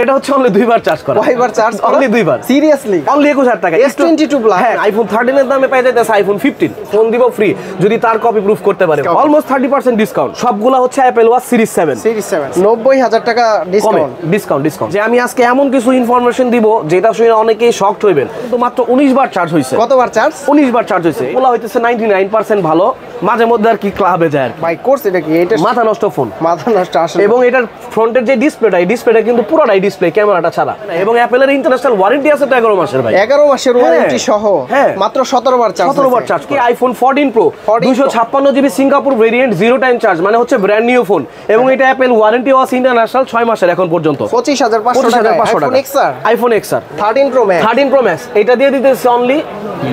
এটা হচ্ছে অনলি 2 বার চার্জ করা। কয়বার চার্জ? অনলি 2 বার। সিরিয়াসলি? অনলি 21000 টাকা। S22 plus. হ্যাঁ, আইফোন 13 এর দামে পেয়ে যাচ্ছে আইফোন 15। ফোন দিব ফ্রি যদি তার কপি প্রুফ করতে পারে। Almost 30% discount. সবগুলা হচ্ছে অ্যাপল ওয়াচ সিরিজ 7। 90000 টাকা ডিসকাউন্ট। যে আমি আজকে এমন কিছু ইনফরমেশন দিব যেটা শুনে অনেকেই শকড হইবেন। কিন্তু মাত্র 19 বার চার্জ হইছে। কতবার চার্জ? 19 বার চার্জ হইছে। বলা হইতেছে 99% ভালো, মাঝে মধ্যে আর কি ক্লাবে যায়। ভাই কোর্স এটা কি? এটা মাথা নষ্ট ফোন, মাথা নষ্ট আসলে। এবং এটার ফ্রন্টের যে ডিসপ্লেটা, এই ডিসপ্লেটা কিন্তু পুরোটাই ডিসপ্লে, ক্যামেরাটা ছাড়া। এবং অ্যাপলের ইন্টারন্যাশনাল ওয়ারেন্টি আছে তো 11 মাসের ভাই। 11 মাসের ওয়ারেন্টি সহ মাত্র 17 বার চার্জ। 17 বার চার্জ। কি iPhone 14 pro 256 GB Singapore variant, 0 time charge, মানে হচ্ছে ব্র্যান্ড নিউ ফোন। এবং এটা অ্যাপল ওয়ারেন্টি আছে ইন্টারন্যাশনাল 6 মাসের এখন পর্যন্ত। 25500 টাকা আইফোন XR 13 প্রো ম্যাক্স। এটা দিয়ে দিতেছে অনলি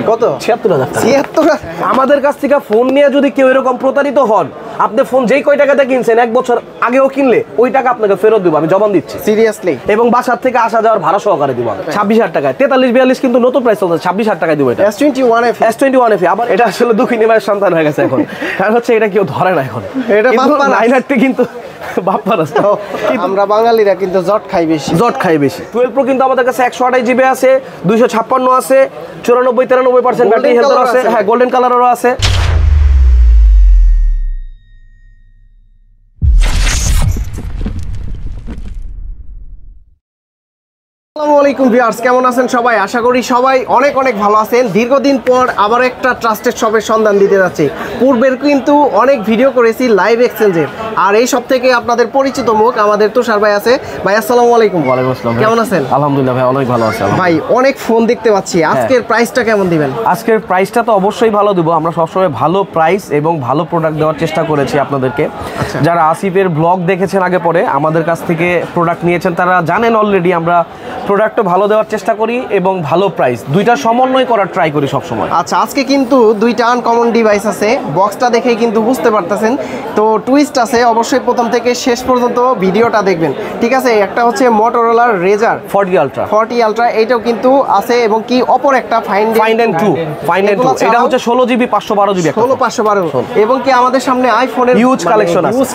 কত? 76000 টাকা। 76। আমাদের কাছ থেকে ফোন নিয়ে যদি কেউ এরকম প্রতারিত হন, আপনি ফোন যেই কয় টাকাতে কিনছেন 1 বছর আগেও কিনলে ওই টাকা আপনাকে ফেরত দিব, আমি জবান দিচ্ছি সিরিয়াসলি। এবং বাসার থেকে আসা যাওয়ার ভাড়া সহকারে দিব 26000 টাকায়। 43-42 কিন্তু নতুন প্রাইস চলছে, 26000 টাকায় দিব এটা। S21 FE আবার এটা আসলে দুঃখিনী মায়ের সন্তান হয়ে গেছে এখন, কারণ হচ্ছে এটা কেউ ধরে না এখন। এটা বাপ্পা লাইনারটি কিন্তু বাপ্পা রাস্তা। আমরা বাঙালিরা কিন্তু জট খাই বেশি। 12 প্রো কিন্তু আমাদের কাছে 128 জিবি আছে, 256 আছে, 94-93% ব্যাটারি হেলথ আছে। হ্যাঁ, গোল্ডেন কালারেরও আছে। আসসালামু আলাইকুম ভিউয়ার্স, কেমন আছেন সবাই? আশা করি সবাই অনেক অনেক ভালো আছেন। দীর্ঘদিন পর আবার একটা ট্রাস্টেড শপের সন্ধান দিতে যাচ্ছি। পূর্বের কিন্তু অনেক ভিডিও করেছি লাইভ এক্সচেঞ্জের, আর এই সব থেকে আপনাদের পরিচিত মুখ আমাদের তুষার ভাই আছে। ভাই আসসালামু আলাইকুম। ওয়ালাইকুম আসসালাম। কেমন আছেন? আলহামদুলিল্লাহ ভাই, অনেক ভালো আছি। ভাই অনেক ফোন দেখতে পাচ্ছি, আজকের প্রাইসটা কেমন দিবেন? আজকের প্রাইসটা তো অবশ্যই ভালো দিব। আমরা সবসময় ভালো প্রাইস এবং ভালো প্রোডাক্ট দেওয়ার চেষ্টা করেছি আপনাদেরকে। যারা আসিফের ব্লগ দেখেছেন আগে পরে, আমাদের কাছ থেকে প্রোডাক্ট নিয়েছেন, তারা জানেন অলরেডি আমরা প্রোডাক্টও ভালো দেওয়ার চেষ্টা করি এবং ভালো প্রাইস, দুইটা সমন্বয় করার ট্রাই করি সবসময়। আচ্ছা, আজকে কিন্তু দুইটা আনকমন ডিভাইস আছে, বক্সটা দেখেই কিন্তু বুঝতে পারতেছেন। তো টুইস্ট আছে, অবশ্যই প্রথম থেকে শেষ পর্যন্ত ভিডিওটা দেখবেন, ঠিক আছে? একটা হচ্ছে মোটরোলার রেজার 40 আলট্রা, এইটাও কিন্তু আছে, এবং কি অপর একটা ফাইন্ড এন্ড 2 এটা হচ্ছে 16 জিবি 512 জিবি 512, এবং কি আমাদের সামনে আইফোনের হিউজ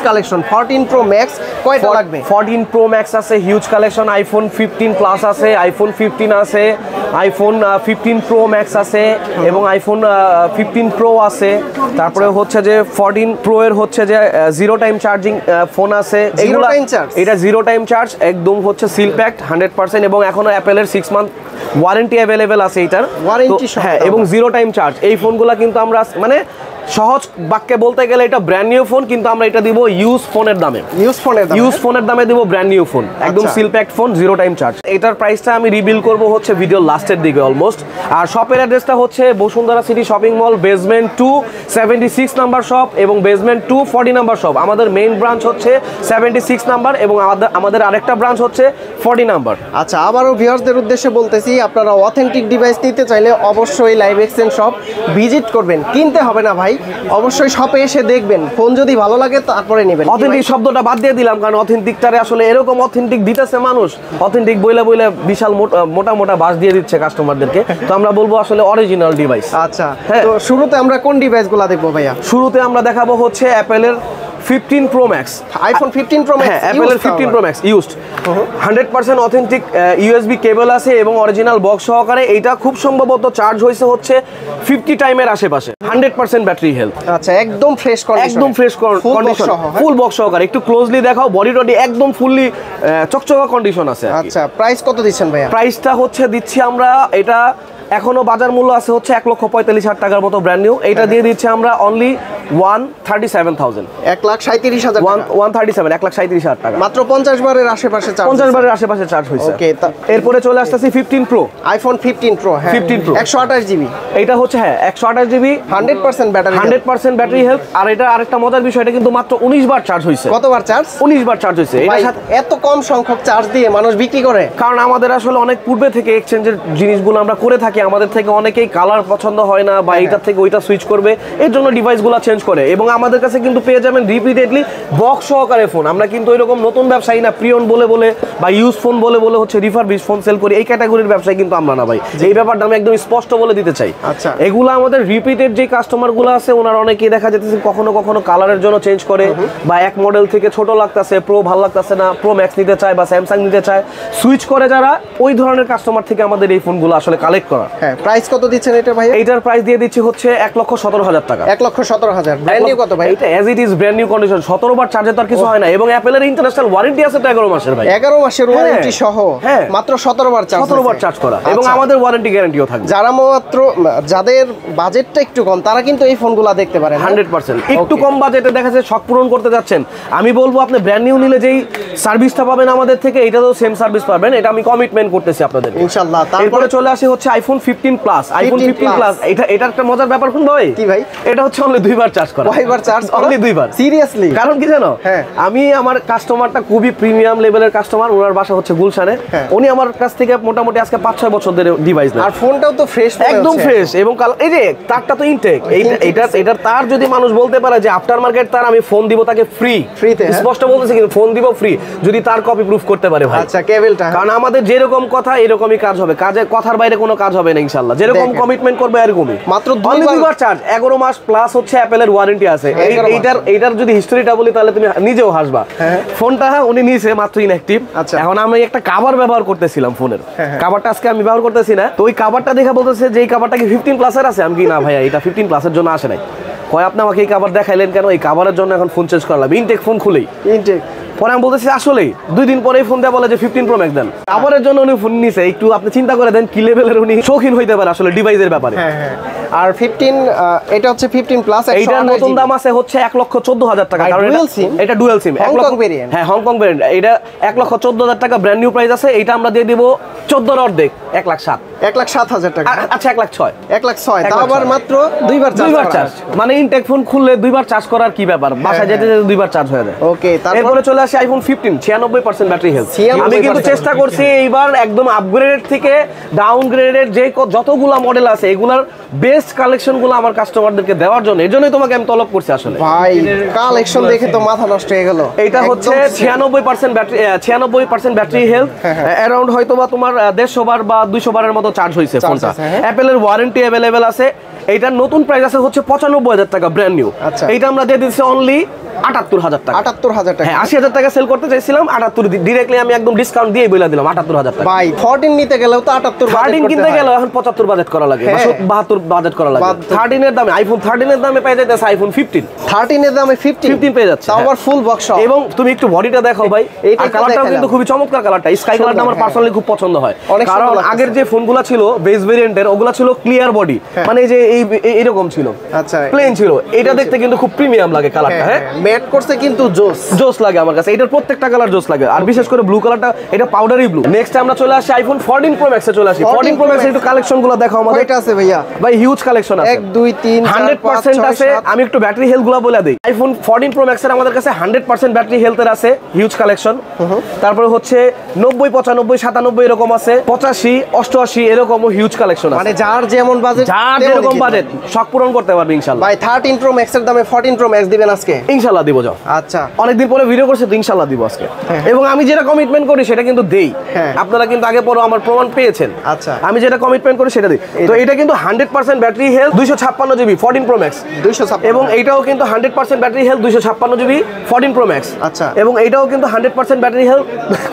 কালেকশন 14 প্রো ম্যাক্স কয়টা লাগবে? 14 প্রো ম্যাক্স আছে, হিউজ কালেকশন। আইফোন 15 প্লাস আছে, আইফোন 15 আছে, আইফোন 15 প্রো ম্যাক্স আছে, এবং আইফোন 15 প্রো আছে। তারপরে হচ্ছে যে 14 প্রো এর হচ্ছে যে 0 টাইম চার্জিং ফোন আছে। এটা 0 টাইম চার্জ, একদম হচ্ছে সিল প্যাকড 100%, এবং এখনো অ্যাপলের 6 মান্থ ওয়ারেন্টি অ্যাভেলেবেল আছে এটার। হ্যাঁ, এবং 0 টাইম চার্জ। এই ফোনগুলো কিন্তু আমরা মানে সহজ বাক্যে বলতে গেলে এটা ব্র্যান্ড নিউ ফোন, কিন্তু আমরা এটা দিব ইউজ ফোনের দামে। ইউজ ফোনের দামে দিব ব্র্যান্ড নিউ ফোন, একদম seal packed phone, 0 time charge. এটার প্রাইসটা আমি রিভিল করব হচ্ছে ভিডিও লাস্টের দিকে অলমোস্ট। আর শপের অ্যাড্রেসটা হচ্ছে Bashundhara city shopping mall, basement 2 76 number shop, এবং বেসমেন্ট 2 40 নাম্বার শপ। আমাদের মেইন ব্রাঞ্চ হচ্ছে 76 নাম্বার, এবং আমাদের আরেকটা ব্রাঞ্চ হচ্ছে 40 নাম্বার। আচ্ছা, আবারও ভিউয়ারদের উদ্দেশ্যে বলতেছি, আপনারা অথেন্টিক ডিভাইস নিতে চাইলে অবশ্যই লাইভ এক্সচেঞ্জ শপ ভিজিট করবেন। কিনতে হবে না ভাই, অবশ্যই শপে এসে দেখবেন, ফোন যদি ভালো লাগে তারপরে নেবেন। অথেন্টিক শব্দটা বাদ দিয়ে দিলাম, কারণ অথেন্টিকটারে আসলে এরকম অথেন্টিক দিতেছে মানুষ, অথেন্টিক বইলা বিশাল মোটা মোটা বাস দিয়ে দিচ্ছে কাস্টমারদেরকে। তো আমরা বলবো আসলে অরিজিনাল ডিভাইস। আচ্ছা, তো শুরুতে আমরা কোন ডিভাইসগুলো দেখবো ভাইয়া? শুরুতে আমরা দেখাবো হচ্ছে অ্যাপলের 15 pro max, iPhone 15 pro max, অ্যাপলের 15 pro max used, 100% authentic USB cable আছে এবং অরিজিনাল বক্স সহকারে। এইটা খুব সম্ভবত চার্জ হয়েছে হচ্ছে 50 টাইমের আশেপাশে, 100% ব্যাটারি হেলথ। আচ্ছা, একদম ফ্রেশ কন্ডিশন, ফুল বক্স সহকারে। একটু ক্লোজলি দেখাও, বডি টডি একদম ফুললি চকচকা কন্ডিশন আছে। আচ্ছা, প্রাইস কত দিচ্ছেন ভাইয়া? প্রাইসটা হচ্ছে দিচ্ছি আমরা, এটা এখনো বাজার মূল্য আছে হচ্ছে 1,45,000 টাকার মতো ব্র্যান্ড নিউ। এটা দিয়ে দিচ্ছি আমরা অনলি 137,000, 1,37,000, 137,000 টাকা, মাত্র 50 বারের আশেপাশে চার্জ, 50 বারের আশেপাশে চার্জ হয়েছে। ওকে, এরপরে চলে আসতেছি 15 প্রো, আইফোন 15 প্রো, হ্যাঁ 15 প্রো 128 জিবি। এটা হচ্ছে হ্যাঁ 128 জিবি, 100% ব্যাটারি হেলথ। আর এটা আরেকটা মজার বিষয়, এটা কিন্তু মাত্র 19 বার চার্জ হয়েছে। কতবার চার্জ? 19 বার চার্জ হয়েছে। এত কম সংখ্যক চার্জ দিয়ে মানুষ বিক্রি করে? কারণ আমাদের আসলে অনেক পূর্বে থেকে এক্সচেঞ্জের জিনিসগুলো আমরা করে থাকি। আমাদের থেকে অনেকেই কালার পছন্দ হয় না, বা এইটার থেকে ওইটা সুইচ করবে, এর জন্য ডিভাইসগুলো চেঞ্জ চেঞ্জ করে এবং আমাদের কাছে কিন্তু পেয়ে যাবেন রিপিটেডলি বক্স সহকারে ফোন। আমরা কিন্তু এরকম নতুন ব্যবসায়ী না, প্রিয়ন বলে বলে বা ইউজ ফোন বলে বলে হচ্ছে রিফারবিশ ফোন সেল করি, এই ক্যাটাগরির ব্যবসায়ী কিন্তু আমরা না ভাই। এই ব্যাপারটা আমি একদম স্পষ্ট বলে দিতে চাই। আচ্ছা, এগুলো আমাদের রিপিটেড যে কাস্টমারগুলো আছে ওনারা অনেকেই দেখা যাচ্ছে কখনো কখনো কালারের জন্য চেঞ্জ করে বা এক মডেল থেকে ছোট লাগতেছে, প্রো ভালো লাগতেছে না, প্রো ম্যাক্স নিতে চায় বা স্যামসাং নিতে চায়, সুইচ করে যারা, ওই ধরনের কাস্টমার থেকে আমাদের এই ফোনগুলো আসলে কালেক্ট করা। হ্যাঁ, প্রাইস কত দিচ্ছেন এটা ভাই? এইটার প্রাইস দিয়ে দিচ্ছি হচ্ছে 1,17,000 টাকা। 1,17,000 ব্র্যান্ড নিউ কত ভাই? এটা as it is brand new condition, 17 বার চার্জে তো আর কিছু হয় না এবং অ্যাপলের ইন্টারন্যাশনাল ওয়ারেন্টি আছে তো 11 মাসের ভাই। 11 মাসের ওয়ারেন্টি সহ মাত্র 17 বার চার্জ, 17 বার চার্জ করা এবং আমাদের ওয়ারেন্টি গ্যারান্টিও থাকবে। যারা মাত্র যাদের বাজেটটা একটু কম তারা কিন্তু এই ফোনগুলো দেখতে পারেন 100%। একটু কম বাজেটে দেখা যাচ্ছে শখ পূরণ করতে যাচ্ছেন, আমি বলবো আপনি ব্র্যান্ড নিউ নিলে যেই সার্ভিসটা পাবেন আমাদের থেকে এটাতেও সেম সার্ভিস পাবেন, এটা আমি কমিটমেন্ট করতেছি আপনাদের ইনশাআল্লাহ। তারপরে চলে আসে হচ্ছে আইফোন 15 প্লাস। আইফোন 15 প্লাস এটা একটা মজার ব্যাপার কোন ভাই? কি ভাই? এটা হচ্ছে অনলি 2 বার চার্জ করা। কয়বার চার্জ? অনলি 2 বার। সিরিয়াসলি? কারণ কি জানো, হ্যাঁ, আমি আমার কাস্টমারটা খুবই প্রিমিয়াম লেভেলের কাস্টমার, ওনার বাসা হচ্ছে গুলশানে, উনি আমার কাছ থেকে মোটামুটি আজকে 5-6 বছর ধরে ডিভাইস নেয় আর ফোনটাও তো ফ্রেশ, একদম ফ্রেশ এবং এই যে তারটা তো ইনটেক, এইটা তার যদি মানুষ বলতে পারে যে আফটার মার্কেট তার আমি ফোন দিব তাকে ফ্রিতে, স্পষ্ট বলতেছি কিন্তু ফোন দিব ফ্রি যদি তার কপি প্রুফ করতে পারে ভাই। আচ্ছা, কেবলটা কারণ আমাদের যেরকম কথা এরকমই কাজ হবে, কথার বাইরে কোনো কাজ হবে না ইনশাআল্লাহ, যেরকম কমিটমেন্ট করবে এরকমই। মাত্র 2 বার চার্জ, 11 মাস প্লাস হচ্ছে অ্যাপলের ওয়ারেন্টি আছে। এইটার যদি হিস্টরিটা বলি তাহলে তুমি নিজেও হাসবা। ফোনটা উনি নিয়েছে মাত্র ইনঅ্যাক্টিভ। এখন আমি একটা কভার ব্যবহার করতেছিলাম ফোনের, কভারটা আজকে আমি ব্যবহার করতেছি না, তো ওই কভারটা দেখে বলতেছে যে এই কভারটা কি 15 প্লাসের আছে? আমি কি না ভাইয়া এটা 15 প্লাসের জন্য আসে নাই। কয় আপনি আমাকে এই কভার দেখাইলেন কেন? এই কভারের জন্য এখন ফোন চেঞ্জ করা লাগবে, ইনটেক ফোন খুলেই ইনটেক। পরে আমি বলতেছি আসলেই 2 দিন পরেই ফোন দেওয়া বলে যে 15 প্রো ম্যাক্স দেন। কভারের জন্য উনি ফোন নিছে, একটু আপনি চিন্তা করে দেন কি লেভেলের উনি শৌখিন হইতে পারে আসলে ডিভাইসের ব্যাপারে। আর 15 এটা হচ্ছে 15 প্লাস, এইটার নতুন দাম আছে হচ্ছে 1,14,000 টাকা। কারণ এটা ডুয়াল সিম, হংকং ভেরিয়েন্ট। হ্যাঁ, হংকং ভেরিয়েন্ট। এটা 1,14,000 টাকা ব্র্যান্ড নিউ প্রাইস আছে। এটা আমরা দিয়ে দিব 14 এর অর্ধেক, 1,07,000। 1,07,000 টাকা। আচ্ছা 1,06,000। 1,06,000 তাও আবার মাত্র 2 বার চার্জ। মানে ইনটেক ফোন খুললে 2 বার চার্জ করার কি ব্যাপার, বাসায় যেতে যেতে 2 বার চার্জ হয়ে যায়। ওকে, তারপরে চলে আসে আইফোন 15, 96% ব্যাটারি হেলথ। আমি কিন্তু চেষ্টা করছি এইবার একদম আপগ্রেডেড থেকে ডাউনগ্রেডেড যে যতগুলা মডেল আছে এগুলার বেস্ট কালেকশনগুলো আমার কাস্টমারদেরকে দেওয়ার জন্য, এজন্যই তোমাকে আমি তলব করছি আসলে। ভাই কালেকশন দেখে তো মাথা নষ্ট হয়ে গেল। এটা হচ্ছে 96% ব্যাটারি, 96% ব্যাটারি হেলথ, অ্যারাউন্ড হয়তো বা তোমার 150 বার বা 200 বারের মতো চার্জ হয়েছে ফোনটা। অ্যাপলের ওয়ারেন্টি অ্যাভেলেবেল আছে। এইটার নতুন প্রাইস আছে হচ্ছে 95,000 টাকা ব্র্যান্ড নিউ। এইটা আমরা দিয়ে দিচ্ছি অনলি 78,000 টাকা। 78,000 টাকা? হ্যাঁ, 80,000 টাকা সেল করতে চাইছিলাম, 78 ডিরেক্টলি আমি একদম ডিসকাউন্ট দিয়ে বলে দিলাম 78,000 টাকা। ভাই 14 নিতে গেলেও তো 78 13 কিনতে গেলে এখন 75 বাজেট করা লাগে, 72 বাজেট করা লাগে। 13 এর দামে আইফোন 13 এর দামে পেয়ে যাচ্ছে আইফোন 15। 13 এর দামে 15 পেয়ে যাচ্ছে, তাও আবার ফুল বক্স। এবং তুমি একটু বডিটা দেখাও ভাই, আর কালারটাও কিন্তু খুবই চমৎকার কালারটা, স্কাই কালারটা আমার পার্সোনালি খুব পছন্দ হয়। কারণ আগের যে ফোনগুলো ছিল বেস ভেরিয়েন্টের ওগুলো ছিল ক্লিয়ার বডি, মানে যে এইরকম ছিল, আচ্ছা প্লেন ছিল। এটা দেখতে কিন্তু খুব প্রিমিয়াম লাগে কালারটা। হ্যাঁ, ম্যাট করছে কিন্তু জোস লাগে আমার কাছে, এটার প্রত্যেকটা কালার জোস লাগে, আর বিশেষ করে ব্লু কালারটা, এটা পাউডারি ব্লু। নেক্সট আমরা চলে আসি আইফোন 14 প্রো ম্যাক্সে চলে আসি। 14 প্রো ম্যাক্সের একটু কালেকশনগুলো দেখো আমাদের। কয়টা আছে ভাইয়া? ভাই হিউজ কালেকশন আছে, 1 2 3 100% আছে। আমি একটু ব্যাটারি হেলথ গুলো বলে দেই। আইফোন 14 প্রো ম্যাক্সের আমাদের কাছে 100% ব্যাটারি হেলথের আছে, হিউজ কালেকশন। তারপরে হচ্ছে 90 95 97 এরকম আছে, 85 88 এরকমও হিউজ কালেকশন আছে। মানে যার যেমন বাজেট, যার যেরকম বাজেট শখ পূরণ করতে পারবে ইনশাআল্লাহ। ভাই 13 প্রো ম্যাক্সের দামে 14 প্রো ম্যাক্স দিবেন আজকে? ইনশাআল্লাহ দিব। যাও, আচ্ছা অনেকদিন পরে ভিডিও করছে তো ইনশাআল্লাহ দিব আজকে। এবং আমি যেটা কমিটমেন্ট করি সেটা কিন্তু দেই, আপনারা কিন্তু আগে পরে আমার প্রমাণ পেয়েছেন। আচ্ছা, আমি যেটা কমিটমেন্ট করি সেটা দিই। তো এটা কিন্তু 100% battery health, 256 GB 14 pro max 256, এবং এইটাও কিন্তু 100% battery health 256 GB 14 pro max. আচ্ছা, এবং এইটাও কিন্তু 100% ব্যাটারি হেলথ।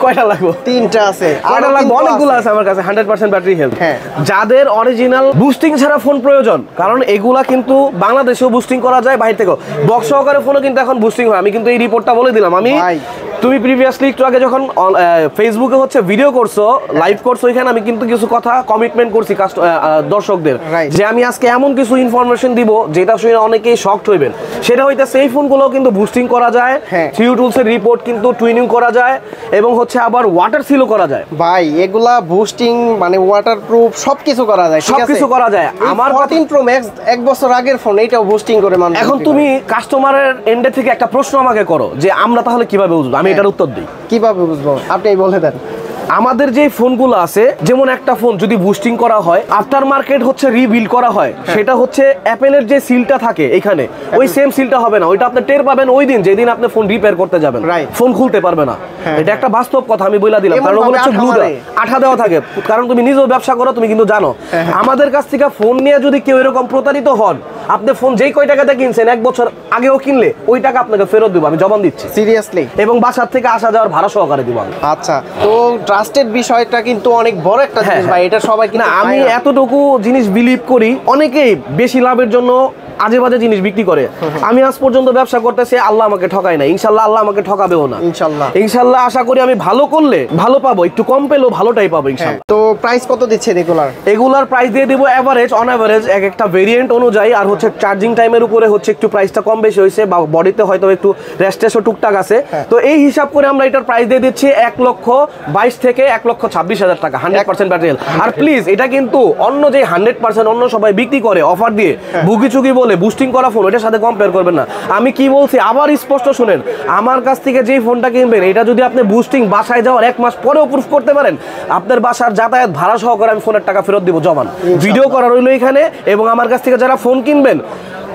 কয়টা লাগবে? 3টা আছে। কয়টা লাগবে? অনেকগুলো আছে আমার কাছে 100% ব্যাটারি হেলথ। যাদের অরিজিনাল বুস্টিং ছাড়া ফোন প্রয়োজন, কারণ এগুলা কিন্তু বাংলাদেশেও বুস্টিং করা যায়, বাইরে থেকেও বক্স সহকারে ফোনও কিন্তু এখন বুস্টিং হয়। আমি কিন্তু এই রিপোর্টটা বলে দিলাম। তুমি প্রিভিয়াসলি একটু আগে যখন ফেসবুকে হচ্ছে ভিডিও করছো, লাইভ করছো, এখানে আমি কিন্তু কিছু কথা কমিটমেন্ট করছি দর্শকদের, যে আমি আজকে এমন কিছু ইনফরমেশন দিব যেটা শুনে অনেকেই শকড হইবেন। সেটা হইতেছে এই ফোনগুলো কিন্তু বুস্টিং করা যায়, থ্রি টুলস এর রিপোর্ট কিন্তু টুইনিং করা যায়, এবং হচ্ছে আবার ওয়াটার সিলও করা যায়। ভাই এগুলা বুস্টিং মানে ওয়াটারপ্রুফ সবকিছু করা যায়, সবকিছু করা যায়। আমার 14 প্রো ম্যাক্স 1 বছর আগের ফোন, এটাও বুস্টিং করে মানুষ। এখন তুমি কাস্টমারের এন্ডে থেকে একটা প্রশ্ন আমাকে করো যে আমরা তাহলে কিভাবে বুঝবো, আমি এটার উত্তর দিই। কিভাবে বুঝবো আপনি বলে দেন। আমাদের যে ফোনগুলো আছে, যেমন একটা ফোন যদি বুস্টিং করা হয়, আফটার মার্কেট হচ্ছে রিবিল্ড করা হয়, সেটা হচ্ছে অ্যাপেলের যে সিলটা থাকে এখানে, ওই সেম সিলটা হবে না। ওইটা আপনি টের পাবেন ওই দিন যেদিন আপনি ফোন রিপেয়ার করতে যাবেন, ফোন খুলতে পারবে না। এটা একটা বাস্তব কথা, আমি বলে দিলাম। কারণ ওগুলো হচ্ছে গ্লু দেওয়া, আঠা দেওয়া থাকে। কারণ তুমি নিজেও ব্যবসা করো, তুমি কিন্তু জানো। আমাদের কাছ থেকে ফোন নিয়ে যদি কেউ এরকম প্রতারিত হন, আপনি ফোন যেই কয় টাকাতে কিনছেন 1 বছর আগেও কিনলে ওই টাকা আপনাকে ফেরত দিব, আমি জবান দিচ্ছি সিরিয়াসলি। এবং বাসার থেকে আসা যাওয়ার ভাড়া সহকারে দিব আমি। আচ্ছা, তো ট্রাস্টেড বিষয়টা কিন্তু অনেক বড় একটা জিনিস ভাই, এটা সবাই না, আমি এতটুকু জিনিস বিলিভ করি, অনেকেই বেশি লাভের জন্য আজে বাজে জিনিস বিক্রি করে। আমি আজ পর্যন্ত ব্যবসা করতেছি, আল্লাহ আমাকে ঠকায় না, ইনশাল্লাহ আল্লাহ আমাকে ঠকাবেও না। ইনশাল্লাহ আশা করি আমি ভালো করলে ভালো পাবো, একটু কম পেলেও ভালোটাই পাবো ইনশাল্লাহ। তো প্রাইস কত দিচ্ছেন এগুলার প্রাইস দিয়ে দিব এভারেজ, অন এভারেজ এক একটা ভেরিয়েন্ট অনুযায়ী, আর হচ্ছে চার্জিং টাইমের উপরে হচ্ছে একটু প্রাইসটা কম বেশি হয়েছে, বা বডিতে হয়তো একটু রেস্টেশও টুকটাক আছে। তো এই হিসাব করে আমরা এটার প্রাইস দিয়ে দিচ্ছি 1,22,000 থেকে 1,26,000 টাকা, 100% ব্যাটারি হেলথ। আর প্লিজ, এটা কিন্তু অন্য যে 100% অন্য সবাই বিক্রি করে অফার দিয়ে বুকি চুকি বলে বুস্টিং করা ফোন, এটার সাথে কম্পেয়ার করবেন না। আমি কি বলছি আবার স্পষ্ট শুনেন, আমার কাছ থেকে যেই ফোনটা কিনবেন, এটা যদি আপনি বুস্টিং বাসায় যাওয়ার 1 মাস পরেও প্রুফ করতে পারেন, আপনার বাসার যাতায়াত ভাড়া সহকারে আমি ফোনের টাকা ফেরত দিব জবান। ভিডিও করা রইল এখানে। এবং আমার কাছ থেকে যারা ফোন কিনবেন,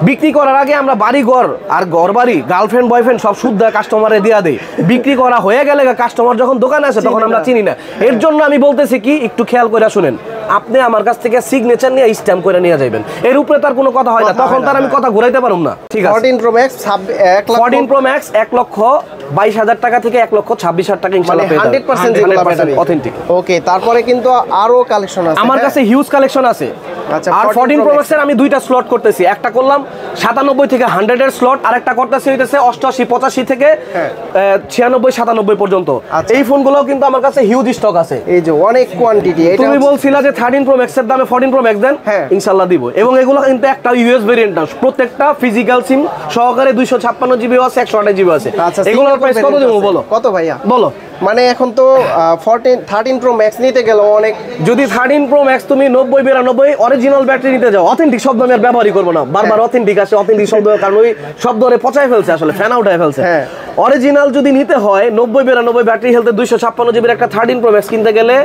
বিক্রি করার আগে আমরা বাড়ি ঘর আর ঘর বাড়ি গার্লফ্রেন্ড বয়ফ্রেন্ড সব শুদ্ধ কাস্টমারে দিয়া দেই। বিক্রি করা হয়ে গেলে কাস্টমার যখন দোকানে আসে তখন আমরা চিনি না। এর জন্য আমি বলতেছি কি, একটু খেয়াল করে শুনেন, আপনি আমার কাছ থেকে সিগনেচার নিয়ে স্ট্যাম্প করে নিয়ে যাবেন, এর উপরে তার কোনো কথা হয় না, তখন তার আমি কথা ঘুরাইতে পারুম না। ঠিক আছে, 14 Pro Max 14 Pro Max 1,22,000 টাকা থেকে 1,26,000 টাকা ইনশাআল্লাহ পেয়ে যাবেন, 100% অথেন্টিক। ওকে, তারপরে কিন্তু আরো কালেকশন আছে আমার কাছে, হিউজ কালেকশন আছে। আর 14 Pro Max এর আমি দুইটা স্লট করতেছি, একটা করলাম 97 থেকে 100 এর স্লট, আর একটা করতেছি হইতেছে 88, 85 থেকে 96, 97 পর্যন্ত। এই ফোনগুলো কিন্তু আমার কাছে হিউজ স্টক আছে, এই যে অনেক কোয়ান্টিটি। তুমি বলছিলা যে 13 Pro Max এর দামে 14 Pro Max দেন, ইনশাআল্লাহ দিব। এবং এগুলো কিন্তু একটা ইউএস ভেরিয়েন্ট না, প্রত্যেকটা ফিজিক্যাল সিম সহকারে 256 জিবি আছে, 128 জিবি আছে। এগুলোর প্রাইস কত দেবো বলো? কত ভাইয়া বলো? মানে এখন তো 13 Pro Max নিতে গেল অনেক। যদি 13 Pro Max তুমি 90-92 অরিজিনাল ব্যাটারি নিতে যাও, অথেন্টিক শব্দ আমি আর ব্যবহারই করবো না, বারবার অথেন্টিক আসে, অথেন্টিক শব্দ, কারণ ওই শব্দ পচায় ফেলছে, আসলে ফ্যান আউট হয়ে ফেলছে। অরিজিনাল যদি নিতে হয় 90-92 ব্যাটারি হেলথে 256 জিবির একটা 13 Pro Max কিনতে গেলে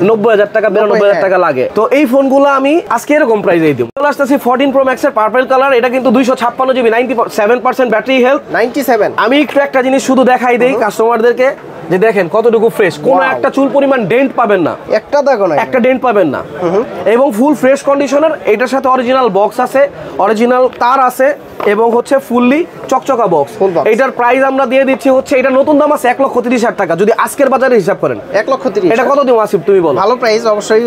90,000 টাকা, 92,000 টাকা লাগে। তো এই ফোনগুলো আমি আজকে এরকম প্রাইসেই দিব। চলে আসতেছি 14 Pro Max এর পার্পল কালার, এটা কিন্তু 256 জিবি, 97% ব্যাটারি হেলথ। 97। আমি একটু একটা জিনিস শুধু দেখাই দেই কাস্টমারদেরকে, যে দেখেন কতটুকু ফ্রেশ, কোনো একটা চুল পরিমাণ ডেন্ট পাবেন না, একটা দাগও নাই, একটা ডেন্ট পাবেন না, এবং ফুল ফ্রেশ কন্ডিশনার। এটার সাথে অরিজিনাল বক্স আছে, অরিজিনাল তার আছে, এবং হচ্ছে ফুললি চকচকা বক্স। এটার প্রাইস আমরা দিয়ে দিচ্ছি হচ্ছে, এটা নতুন দাম আছে 1,30,000 টাকা, যদি আজকের বাজারে হিসাব করেন 1,30,000। এটা কত দিব আসিফ তুমি বলো? ভালো প্রাইস অবশ্যই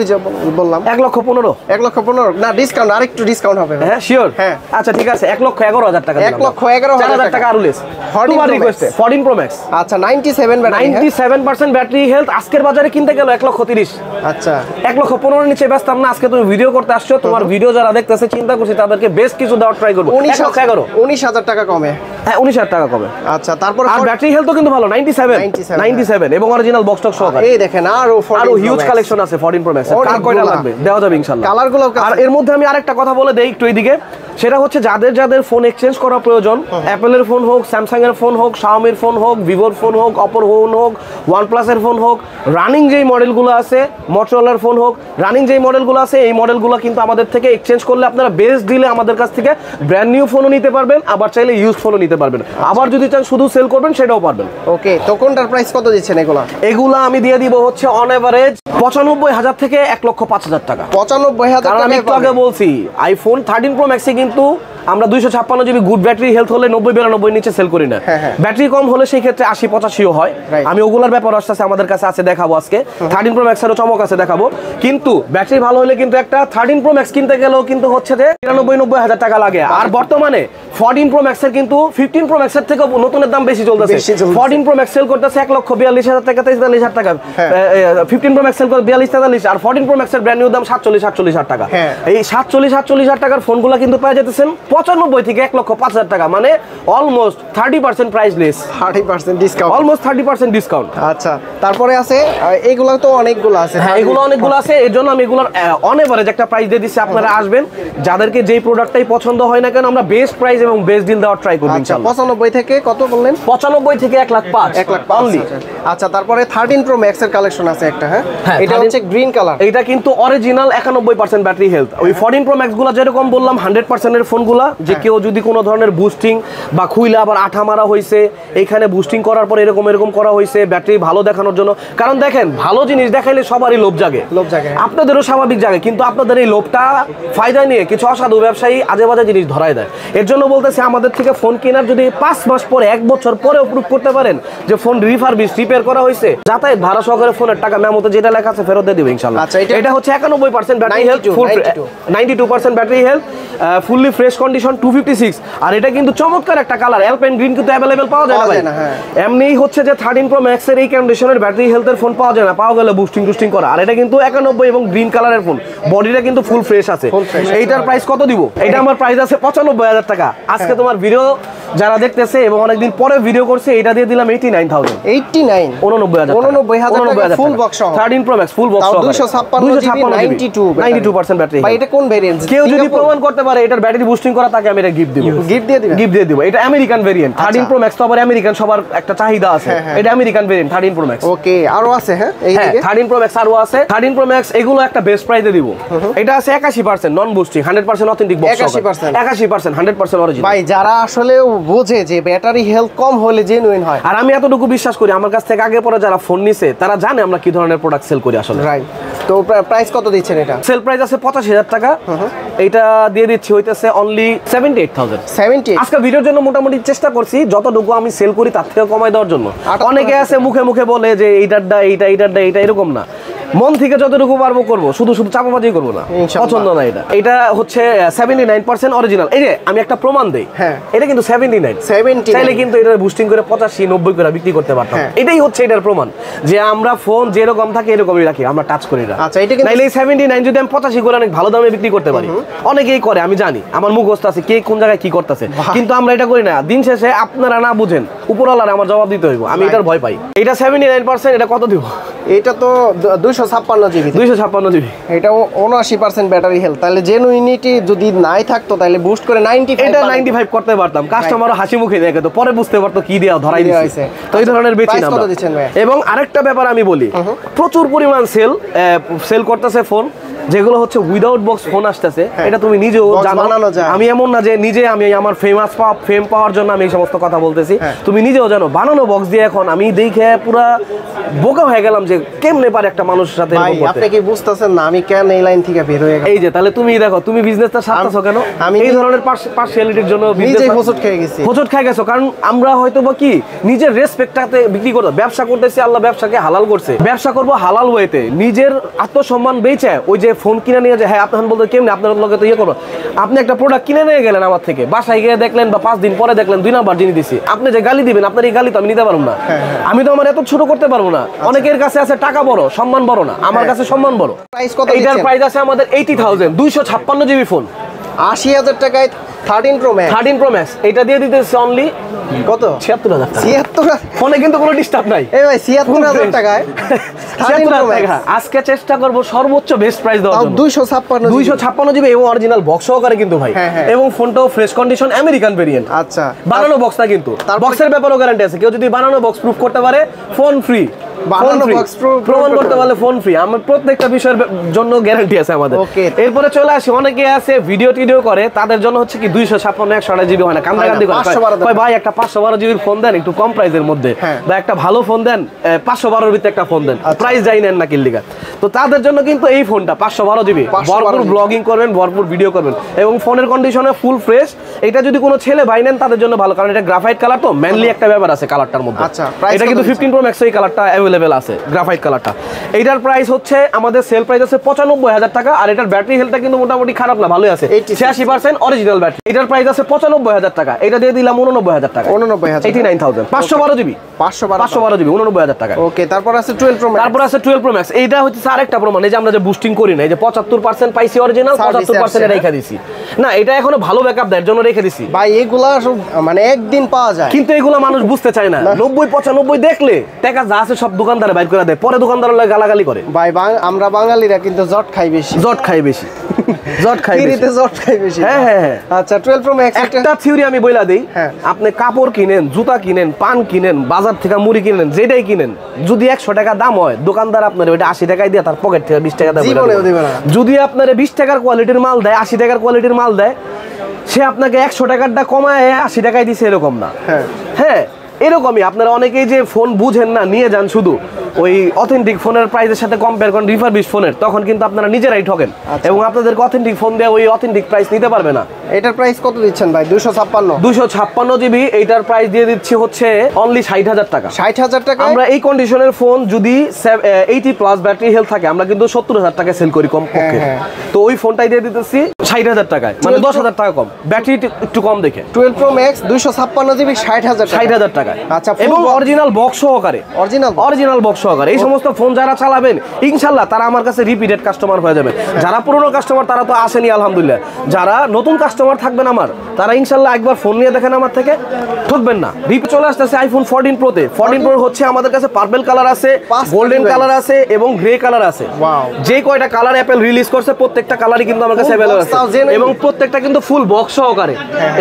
বললাম 1,15,000। 1,15,000 না, ডিসকাউন্ট, আরেকটু ডিসকাউন্ট হবে। হ্যাঁ শিওর। হ্যাঁ আচ্ছা ঠিক আছে, 1,11,000 টাকা, 1,11,000 টাকা আরো লেস। তোমার রিকোয়েস্টে 14 Pro Max। আচ্ছা, 97 ব্যাটারি, 97% ব্যাটারি হেলথ, আজকের বাজারে কিনতে গেল 1,30,000। আচ্ছা, 1,15,000 নিচে ব্যস্তাম না। আজকে তুমি ভিডিও করতে আসছো, তোমার ভিডিও যারা দেখতেছে চিন্তা করছি তাদেরকে বেশ কিছু দেওয়ার ট্রাই করবো। 19,000 টাকা কমে। হ্যাঁ, 19,000 টাকা কমে। আচ্ছা, তারপর আর ব্যাটারি হেলথ কিন্তু ভালো, 97 এবং অরিজিনাল বক্স টক সহকারে। এই দেখেন আরো হিউজ কালেকশন আছে 14 Pro Max এর। কার কয়টা লাগবে দেওয়া যাবে ইনশাআল্লাহ। কালারগুলো। আর এর মধ্যে আমি আরেকটা কথা বলে দেই একটু এইদিকে, সেটা হচ্ছে যাদের যাদের ফোন এক্সচেঞ্জ করা প্রয়োজন, অ্যাপেলের ফোন হোক, স্যামসাং এর ফোন হোক, শাওমির ফোন হোক, ভিভোর ফোন হোক, অপোর ফোন হোক, ওয়ানপ্লাস এর ফোন হোক, রানিং যেই মডেলগুলো আছে, মোটরোলার ফোন হোক, রানিং যেই মডেলগুলো আছে, এই মডেলগুলো কিন্তু আমাদের থেকে এক্সচেঞ্জ করলে আপনারা বেস্ট দিলে আমাদের কাছ থেকে ব্র্যান্ড নিউ ফোনও নিতে পারবেন, আবার চাইলে ইউজ ফোনও নিতে পারবেন, আবার যদি চান শুধু সেল করবেন সেটাও পারবেন। ওকে, তো কোনটার প্রাইস কত দিচ্ছেন এগুলা? এগুলা আমি দিয়ে দিব হচ্ছে অন এভারেজ 95,000 থেকে 1,05,000 টাকা। 95,000 আমি একটু আগে বলছি আইফোন 13 Pro Max কিন্তু আমরা 256 জিবি গুড ব্যাটারি হেলথ হলে 90-92 নিচে সেল করি না। ব্যাটারি কম হলে সেই ক্ষেত্রে 80-85ও হয়। আমি ওগুলোর ব্যাপার আসছে, আমাদের কাছে আছে, দেখাবো আজকে। 13 Pro Max এরও চমক আছে, দেখাবো। কিন্তু ব্যাটারি ভালো হলে কিন্তু একটা 13 Pro Max কিনতে গেলেও কিন্তু হচ্ছে যে 93-90,000 টাকা লাগে। আর বর্তমানে 14 Pro Max এর কিন্তু 15 Pro Max এর থেকে নতুনের দাম বেশি চলতেছে। 14 Pro Max সেল করতেছে 1,42,000 টাকা, 43,000 টাকা। 15 Pro Max সেল করে 42-43, আর 14 Pro Max এর ব্র্যান্ড নিউ দাম 47-48,000 টাকা। এই 47-48,000 টাকার ফোনগুলো কিন্তু পেয়ে যেতেছেন 95 থেকে 1,05,000 টাকা, মানে almost 30% price less, 30% discount, almost 30% discount. আচ্ছা, তারপরে আছে এগুলো তো অনেকগুলো আছে। হ্যাঁ, এগুলো অনেকগুলো আছে, এর জন্য আমি এগুলোর অন এভারেজ একটা প্রাইস দিয়ে দিচ্ছি। আপনারা আসবেন, যাদেরকে যেই প্রোডাক্টটাই পছন্দ হয় না কেন, আমরা বেস্ট প্রাইস এবং এবং বেস্ট ডিল দেওয়ার ট্রাই করব আচ্ছা ইনশাআল্লাহ। 95 থেকে কত বললেন? 95 থেকে 1,05,000 1,05,000 অনলি। আচ্ছা তারপরে 13 প্রো ম্যাক্স এর কালেকশন আছে একটা, হ্যাঁ এটা 13 হচ্ছে গ্রিন কালার। এটা কিন্তু অরিজিনাল 91% ব্যাটারি হেলথ। ওই 14 প্রো ম্যাক্স গুলো যেরকম বললাম 100% এর ফোনগুলা, যে কেউ যদি কোনো ধরনের বুস্টিং বা খুইলে আবার আঠা মারা হয়েছে, এইখানে বুস্টিং করার পর এরকম করা হয়েছে ব্যাটারি ভালো দেখানোর জন্য। কারণ দেখেন ভালো জিনিস দেখাইলে সবারই লোভ জাগে, আপনাদেরও স্বাভাবিক জাগে, কিন্তু আপনাদের এই লোভটা ফায়দা নিয়ে কিছু অসাধু ব্যবসায়ী আজে বাজে জিনিস ধরায় দেয়। এর জন্য বলতেছে আমাদের থেকে ফোন কেনার যদি 5 মাস পরে 1 বছর পরে প্রুফ করতে পারেন যে ফোন রিফারবিশ রিপেয়ার করা হয়েছে, যাতায়াত ভাড়া সহকারে ফোনের টাকা মেমোতে যেটা লেখা আছে ফেরত দিয়ে দিবে ইনশাআল্লাহ। আচ্ছা এটা হচ্ছে 91% battery health, 92% battery health, fully fresh condition, 256। আর এটা কিন্তু চমৎকার একটা কালার, অ্যালপাইন গ্রিন কিন্তু অ্যাভেলেবেল পাওয়া যায় না ভাই। এমনিই হচ্ছে যে 13 প্রো ম্যাক্স এর এই কন্ডিশনের ব্যাটারি হেলথের ফোন পাওয়া যায় না, পাওয়া গেলে বুস্টিং করা। আর এটা কিন্তু 91 এবং গ্রিন কালারের ফোন, বডিটা কিন্তু ফুল ফ্রেশ আছে। এইটার প্রাইস কত দিব? এটা আমার প্রাইস আছে 95,000 টাকা। আজকে তোমার ভিডিও যারা দেখতেছে এবং অনেকদিন পরে ভিডিও করছে, এটা দিয়ে দিলাম 89,000। 89,000 টাকা ফুল বক্স সহ 13 প্রো ম্যাক্স ফুল বক্স সহ 256 জিবি 92% ব্যাটারি। ভাই এটা কোন ভেরিয়েন্ট? কেউ যদি প্রমাণ করতে পারে এটার ব্যাটারি বুস্টিং করা, তাকে আমি এটা গিফট দিব। গিফট দিয়ে দিব। এটা আমেরিকান ভেরিয়েন্ট 13 প্রো ম্যাক্স, তো আবার আমেরিকান সবার একটা চাহিদা আছে। এটা আমেরিকান ভেরিয়েন্ট 13 প্রো ম্যাক্স। ওকে আরো আছে, হ্যাঁ এই দিকে 13 প্রো ম্যাক্স আরো আছে। 13 প্রো ম্যাক্স এগুলো একটা বেস্ট প্রাইসে দিব। এটা আছে 81% নন বুস্টিং, 100% অথেন্টিক বক্স। 81% 100% অরিজিনাল। ভাই যারা আসলে বোঝে যে ব্যাটারি হেলথ কম হলে জেনুইন হয়, আর আমি এতটুকু বিশ্বাস করি, আমার কাছ থেকে আগে পরে যারা ফোন নিছে তারা জানে আমরা কি ধরনের প্রোডাক্ট সেল করি আসলে। রাইট। তো প্রাইস কত দিচ্ছেন এটা? সেল প্রাইস আছে 85,000 টাকা। এটা দিয়ে দিচ্ছি হইতেছে অনলি 78,000। 70 আজকে ভিডিওর জন্য মোটামুটি চেষ্টা করছি যতটুকু আমি সেল করি তার থেকে কমাই দেওয়ার জন্য। অনেকে আছে মুখে বলে যে এইটারটা এইটা এরকম না, মন থেকে যতটুকু পারবো করবো, শুধু চাপাবাজি করবো না, পছন্দ না। এটা হচ্ছে 79% অরিজিনাল। এই যে আমি একটা প্রমাণ দেই, এটা কিন্তু 79 চাইলে কিন্তু এটা বুস্টিং করে 85-90 করে বিক্রি করতে পারতাম। এটাই হচ্ছে এটার প্রমাণ যে আমরা ফোন যেরকম থাকে এরকমই রাখি, আমরা টাচ করি না। আচ্ছা এটা নাইলে 79 যদি আমি 85 করে অনেক ভালো দামে বিক্রি করতে পারি। অনেকেই করে, আমি জানি, আমার মুখস্থ আছে কে কোন জায়গায় কি করতেছে, কিন্তু আমরা এটা করি না। দিন শেষে আপনারা না বুঝেন, উপরওয়ালার আমার জবাব দিতে হইব, আমি এটার ভয় পাই। এটা 79%, এটা কত দিব? এটা তো 256 জিবি। 256 জিবি। এটা 79% ব্যাটারি হেলথ। তাহলে জেনুইনিটি যদি নাই থাকতো তাহলে বুস্ট করে 95 এটা 95 করতে পারতাম, কাস্টমারও হাসি মুখে দেখে তো পরে বুঝতে পারতো কি দেওয়া ধরাই দিয়েছে। তো এই ধরনের বেচি না আমরা। এবং আরেকটা ব্যাপার আমি বলি, প্রচুর পরিমাণ সেল করতেছে ফোন যেগুলো হচ্ছে উইদাউট বক্স ফোন আসতেছে। এটা তুমি নিজেও জানো, আমি এমন না যে নিজে আমি আমার ফেম পাওয়ার জন্য আমি এই সমস্ত কথা বলতেছি, তুমি নিজেও জানো বানানো বক্স দিয়ে। এখন আমি দেখে পুরো বোকা হয়ে গেলাম যে কেমনে পারে একটা মানুষের সাথে এরকম করতে। আপনি কি বুঝতেছেন না আমি কেন এই লাইন থেকে বের হয়ে গেলাম? এই যে তাহলে তুমি দেখো, তুমি বিজনেসটা সারতেছো কেন? আমি এই ধরনের পার্সিয়ালিটির জন্য নিজেই হোঁচট খেয়ে গেছি। কারণ আমরা হয়তো বা কি নিজের রেসপেক্টটাতে বিক্রি করতে ব্যবসা করতেছি, আল্লাহ ব্যবসাকে হালাল করছে, ব্যবসা করবো হালাল ওয়েতে, নিজের আত্মসম্মান বেচে। ওই যে ফোন কিনে নিয়ে যে হ্যাঁ আপনার বলতে কেমনি আপনার লগে তো ইয়ে করবো, আপনি একটা প্রোডাক্ট কিনে নিয়ে গেলেন আমার থেকে, বাসায় গিয়ে দেখলেন বা 5 দিন পরে দেখলেন 2 নাম্বার জিনিস দিছি, আপনি যে গালি দিবেন, আপনার এই গালি তো আমি নিতে পারবো না। আমি তো আমার এত ছোট করতে পারবো না। অনেকের কাছে আছে টাকা বড়, সম্মান বড় না, আমার কাছে সম্মান বড়। এইটার প্রাইস আছে আমাদের 80,000, 256 জিবি ফোন, 80,000 টাকায় 13 প্রো ম্যাক্স। 13 প্রো ম্যাক্স এটা দিয়ে দিতেছে অনলি কত? 76,000 টাকা। 76 ফোনে কিন্তু কোনো ডিস্টার্ব নাই। এই ভাই 76,000 টাকায় 76,000 টাকা। আজকে চেষ্টা করব সর্বোচ্চ বেস্ট প্রাইস দেওয়ার জন্য। 256 জিবি এবং অরিজিনাল বক্স সহকারে কিন্তু ভাই, এবং ফোনটাও ফ্রেশ কন্ডিশন, আমেরিকান ভেরিয়েন্ট। আচ্ছা বানানো বক্স না, কিন্তু বক্সের ব্যাপারেও গ্যারান্টি আছে। কেউ যদি বানানো বক্স প্রুফ করতে পারে ফোন ফ্রি, প্রমাণ করতে পারলে ফোন ফ্রি। আমার প্রত্যেকটা বিষয়ের জন্য গ্যারান্টি আছে আমাদের। এরপরে চলে আসি, অনেকে আছে ভিডিও করে, তাদের জন্য হচ্ছে কি 256 128 জিবি হয় না, কান্দাকান্দি করে ভাই একটা 512 জিবির ফোন দেন একটু কম প্রাইসের মধ্যে, বা একটা ভালো ফোন দেন 512 ভিতরে একটা ফোন দেন, প্রাইস যাই নেন না কিল্লিগা। তো তাদের জন্য কিন্তু এই ফোনটা 512 জিবি, ভরপুর ব্লগিং করবেন, ভরপুর ভিডিও করবেন, এবং ফোনের কন্ডিশনে ফুল ফ্রেশ। এটা যদি কোনো ছেলে ভাই নেন তাদের জন্য ভালো, কারণ এটা গ্রাফাইট কালার, তো ম্যানলি একটা ব্যাপার আছে কালারটার মধ্যে। এটা কিন্তু 15 প্রো ম্যাক্স এই কালারটা অ্যাভেলেবেল আছে, গ্রাফাইট কালারটা। এইটার প্রাইস হচ্ছে আমাদের সেল প্রাইস আছে 95,000 টাকা। আর এটার ব্যাটারি হেলথটা কিন্তু মোটামুটি খারাপ না, ভালোই আছে, 86% অরিজিনাল ব্যাটারি। এটার প্রাইস আছে 95,000 টাকা, এটা দিয়ে দিলাম 89,000 টাকা, 89,000, 512 জিবি, 512 জিবি, 89,000 টাকা। ওকে, তারপর আছে 12 প্রো ম্যাক্স। তারপর আছে 12 প্রো ম্যাক্স। এইটা হচ্ছে আরেকটা প্রমাণ, এই যে আমরা যে বুস্টিং করি না, এই যে 75% পাইছি অরিজিনাল, 75% রেখা দিছি। না এটা এখনো ভালো ব্যাকআপ দেওয়ার জন্য রেখে দিছি ভাই এগুলা সব মানে একদিন পাওয়া যায়, কিন্তু এগুলা মানুষ বুঝতে চায় না। 90-95 দেখলে টাকা যা আছে সব দোকানদারে বাইর করে দেয়, পরে দোকানদার গালাগালি করে। ভাই আমরা বাঙালিরা কিন্তু জট খাই বেশি, জট খাই বেশি, জট খাই বেশি, জট খাই বেশি। হ্যাঁ হ্যাঁ হ্যাঁ। আচ্ছা 12 Pro Max একটা থিওরি আমি বইলা দেই, হ্যাঁ। আপনি কাপড় কিনেন, জুতা কিনেন, পান কিনেন, বাজার থেকে মুড়ি কিনেন, যেটাই কিনেন, যদি 100 টাকা দাম হয়, দোকানদার আপনার ওইটা 80 টাকায় দিয়ে তার পকেট থেকে 20 টাকা দেয়। জীবনেও দিবে না। যদি আপনার 20 টাকার কোয়ালিটির মাল দেয়, 80 টাকার কোয়ালিটির মাল দেয়, সে আপনাকে 100 টাকারটা কমায় 80 টাকায় দিছে, এরকম না। হ্যাঁ হ্যাঁ এরকমই আপনারা অনেকেই যে ফোন বুঝেন না, নিয়ে যান শুধু ওই অথেন্টিক ফোনের প্রাইসের সাথে কম্পেয়ার করেন রিফারবিশ ফোনের, তখন কিন্তু আপনারা নিজেরাই ঠকেন এবং আপনাদেরকে অথেন্টিক ফোন দেওয়া ওই অথেন্টিক প্রাইস নিতে পারবে না। এটার প্রাইস কত দিচ্ছেন ভাই? 256 জিবি, এইটার প্রাইস দিয়ে দিচ্ছি হচ্ছে অনলি 60,000 টাকা। 60,000 টাকা। আমরা এই কন্ডিশনের ফোন যদি 80+ ব্যাটারি হেলথ থাকে, আমরা কিন্তু 70,000 টাকায় সেল করি কমপক্ষে। তো ওই ফোনটাই দিয়ে দিতেছি 60,000 টাকায়, মানে 10,000 টাকা কম, ব্যাটারি একটু কম দেখে। 12 Pro Max 256 জিবি 60,000 টাকা। আচ্ছা, এবং অরিজিনাল বক্স সহকারে, অরিজিনাল বক্স সহকারে। এই সমস্ত ফোন যারা চালাবেন ইনশাআল্লাহ তারা আমার কাছে রিপিটেড কাস্টমার হয়ে যাবে। যারা পুরনো কাস্টমার তারা তো আসেনি আলহামদুলিল্লাহ, যারা নতুন কাস্টমার থাকবেন আমার, তারা ইনশাআল্লাহ একবার ফোন নিয়ে দেখেন আমার থেকে, ঠকবেন না। চলে আসতেছে আইফোন 14 Pro তে। 14 Pro হচ্ছে আমাদের কাছে পার্পল কালার আছে, গোল্ডেন কালার আছে এবং গ্রে কালার আছে। যে কয়টা কালার অ্যাপল রিলিজ করছে প্রত্যেকটা কালারই কিন্তু আমার কাছে अवेलेबल আছে, এবং প্রত্যেকটা কিন্তু ফুল বক্স সহকারে,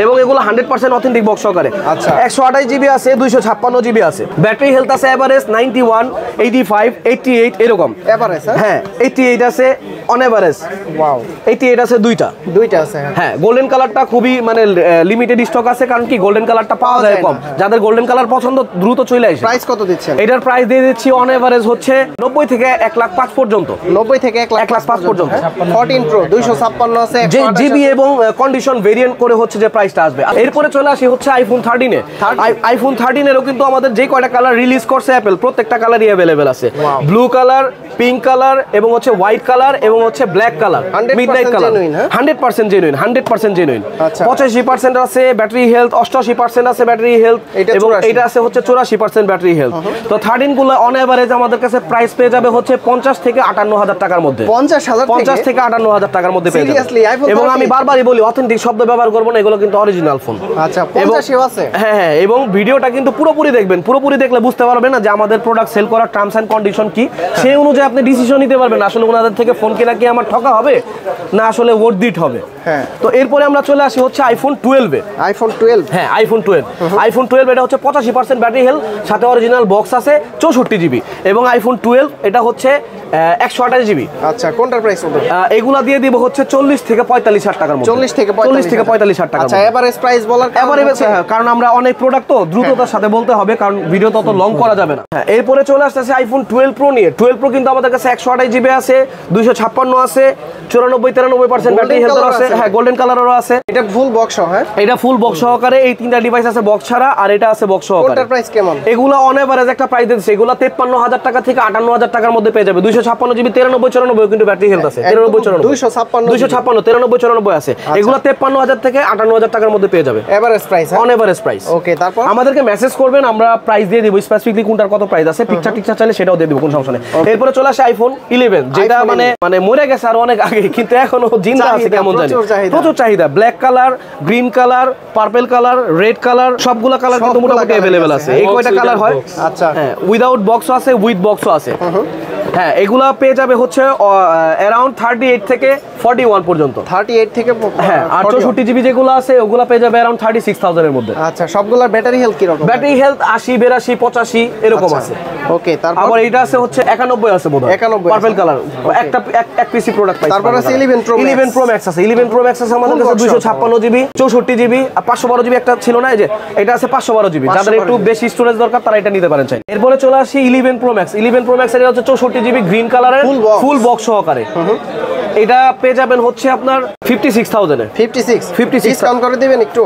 এবং এগুলো 100% অথেন্টিক বক্স সহকারে। আচ্ছা 128 জিবি আছে, 256 জিবি আছে। ব্যাটারি হেলথ আছে এভারেজ 91, 85, 88 এরকম এভারেজ। হ্যাঁ 88 আছে অন এভারেজ। ওয়াও 88 আছে দুইটা আছে। হ্যাঁ গোল্ডেন কালারটা খুবই মানে লিমিটেড স্টক আছে, কারণ কি গোল্ডেন কালারটা পাওয়া যায় কম। যাদের গোল্ডেন কালার পছন্দ দ্রুত চলে আসে। প্রাইস কত দিচ্ছেন? এটার প্রাইস দিয়ে দিচ্ছি অন এভারেজ হচ্ছে 90 থেকে 1,05,000 পর্যন্ত। 90 থেকে 1,05,000 পর্যন্ত। 14 Pro 256 আছে, যে জিবি এবং কন্ডিশন ভেরিয়েন্ট করে হচ্ছে যে প্রাইসটা আসবে। এরপরে চলে আসি হচ্ছে আইফোন 13 এ। আইফোন 13 এরও কিন্তু আমাদের যে কয়টা কালার রিলিজ করছে অ্যাপল, প্রত্যেকটা কালারই अवेलेबल আছে। ব্লু কালার, পিঙ্ক কালার এবং হচ্ছে হোয়াইট কালার এবং হচ্ছে black colour, midnight colour. 100% genuine, 100% genuine. 85% আছে ব্যাটারি হেলথ, 88% আছে ব্যাটারি হেলথ, এবং এটা আছে হচ্ছে 84% ব্যাটারি হেলথ। তো 13 গুলো অন এভারেজ আমাদের কাছে প্রাইস পেয়ে যাবে হচ্ছে 50 থেকে 58,000 টাকার মধ্যে। 50 থেকে 58,000 টাকার মধ্যে পেয়ে যাবে। এবং আমি বারবারই বলি অথেন্টিক শব্দ ব্যবহার করব না, এগুলো কিন্তু অরিজিনাল ফোন। আচ্ছা 50 আছে। হ্যাঁ হ্যাঁ, এবং ভিডিওটা কিন্তু পুরোপুরি দেখবেন, পুরোপুরি দেখলে বুঝতে পারবেন না যে আমাদের প্রোডাক্ট সেল করার টার্মস এন্ড কন্ডিশন কি, সেই অনুযায়ী আপনি ডিসিশন নিতে পারবেন আসলে ওনাদের থেকে ফোন কেনা কি আমার ঠকা হবে না আসলে ওয়ার্থ ইট হবে। হ্যাঁ, তো এরপরে আমরা চলে আসি হচ্ছে আইফোন 12 এ। আইফোন 12, হ্যাঁ আইফোন 12। আইফোন 12 এটা হচ্ছে 85% ব্যাটারি হেলথ, সাথে অরিজিনাল বক্স আছে 64 জিবি, এবং আইফোন 12 এটা হচ্ছে 128 জিবি। আচ্ছা কোনটার প্রাইস কত? এগুলা দিয়ে দিব হচ্ছে 40 থেকে 45,000 টাকার মধ্যে। 40 থেকে 45,000 টাকা। আচ্ছা এভারেজ প্রাইস বলার কারণ আমরা অনেক প্রোডাক্ট তো দ্রুততার সাথে বলতে হবে, কারণ ভিডিও তত লং করা যাবে না। হ্যাঁ, এরপরে চলে আসতেছে আইফোন 12 Pro নিয়ে। 12 Pro কিন্তু আমাদের কাছে 128 জিবি আছে, 256 আছে, 94-93% ব্যাটারি হেলথ আছে। হ্যাঁ গোল্ডেন কালারও আছে। এটা ফুল বক্স। হ্যাঁ এটা ফুল বক্স সহকারে। এই তিনটা ডিভাইস আছে বক্স ছাড়া, আর এটা আছে বক্স সহকারে। কোনটার প্রাইস কেমন? এগুলো অন এভারেজ একটা প্রাইস দিচ্ছে, এগুলো 53,000 টাকা থেকে 58,000 টাকার মধ্যে পেয়ে যাবে। 256 জিবি 93-94 কিন্তু ব্যাটারি হেলথ আছে। 256-93-94 আছে। এগুলো 53,000 থেকে 58,000 টাকার মধ্যে পেয়ে যাবে average price. On average price. Okay, তারপর আমাদেরকে মেসেজ করবেন, আমরা প্রাইস দিয়ে দিব, স্পেসিফিকলি কোনটার কত প্রাইস আছে, পিকচার টিকচার চাইলে সেটাও দিয়ে দিব, কোনো সমস্যা নেই। এরপরে চলে আসে আইফোন 11, যেটা মানে মরে গেছে আর অনেক আগে, কিন্তু এখনো জিন্দা আছে কেমন জানি, প্রচুর চাহিদা। Black colour, green colour, purple colour, red colour, সবগুলো কালার কিন্তু মোটামুটি अवेलेबल আছে। এই কয়টা কালার হয়। আচ্ছা হ্যাঁ, উইদাউট বক্সও আছে, উইথ বক্সও আছে। হ্যাঁ, এগুলা পেয়ে যাবে হচ্ছে অ্যারাউন্ড 38 থেকে 41 পর্যন্ত। 38 থেকে হ্যাঁ, আর 64 জিবি যেগুলো আছে ওগুলা পেয়ে যাবে অ্যারাউন্ড 36,000 এর মধ্যে। আচ্ছা, সবগুলোর ব্যাটারি হেলথ কি রকম? ব্যাটারি হেলথ 80, 82, 85 এরকম আছে। ওকে, তারপর আবার এটা আছে হচ্ছে 91 আছে বোধহয়, 91 পার্পল কালার। একটা এক পিসি প্রোডাক্ট পাইছি। তারপর আছে 11 Pro Max আছে। 11 Pro Max আছে আমাদের কাছে 256 জিবি, 64 জিবি আর 512 জিবি একটা ছিল না, এই যে এটা আছে 512 জিবি। যাদের একটু বেশি স্টোরেজ দরকার তারা এটা নিতে পারেন চাই। এরপরে চলে আসি 11 Pro Max। 11 Pro Max এর হচ্ছে 64 জিবি গ্রিন কালারের ফুল বক্স সহকারে। এটা পেয়ে যাবেন হচ্ছে আপনার 56,000 এ। 56 ডিসকাউন্ট করে দিবেন একটু?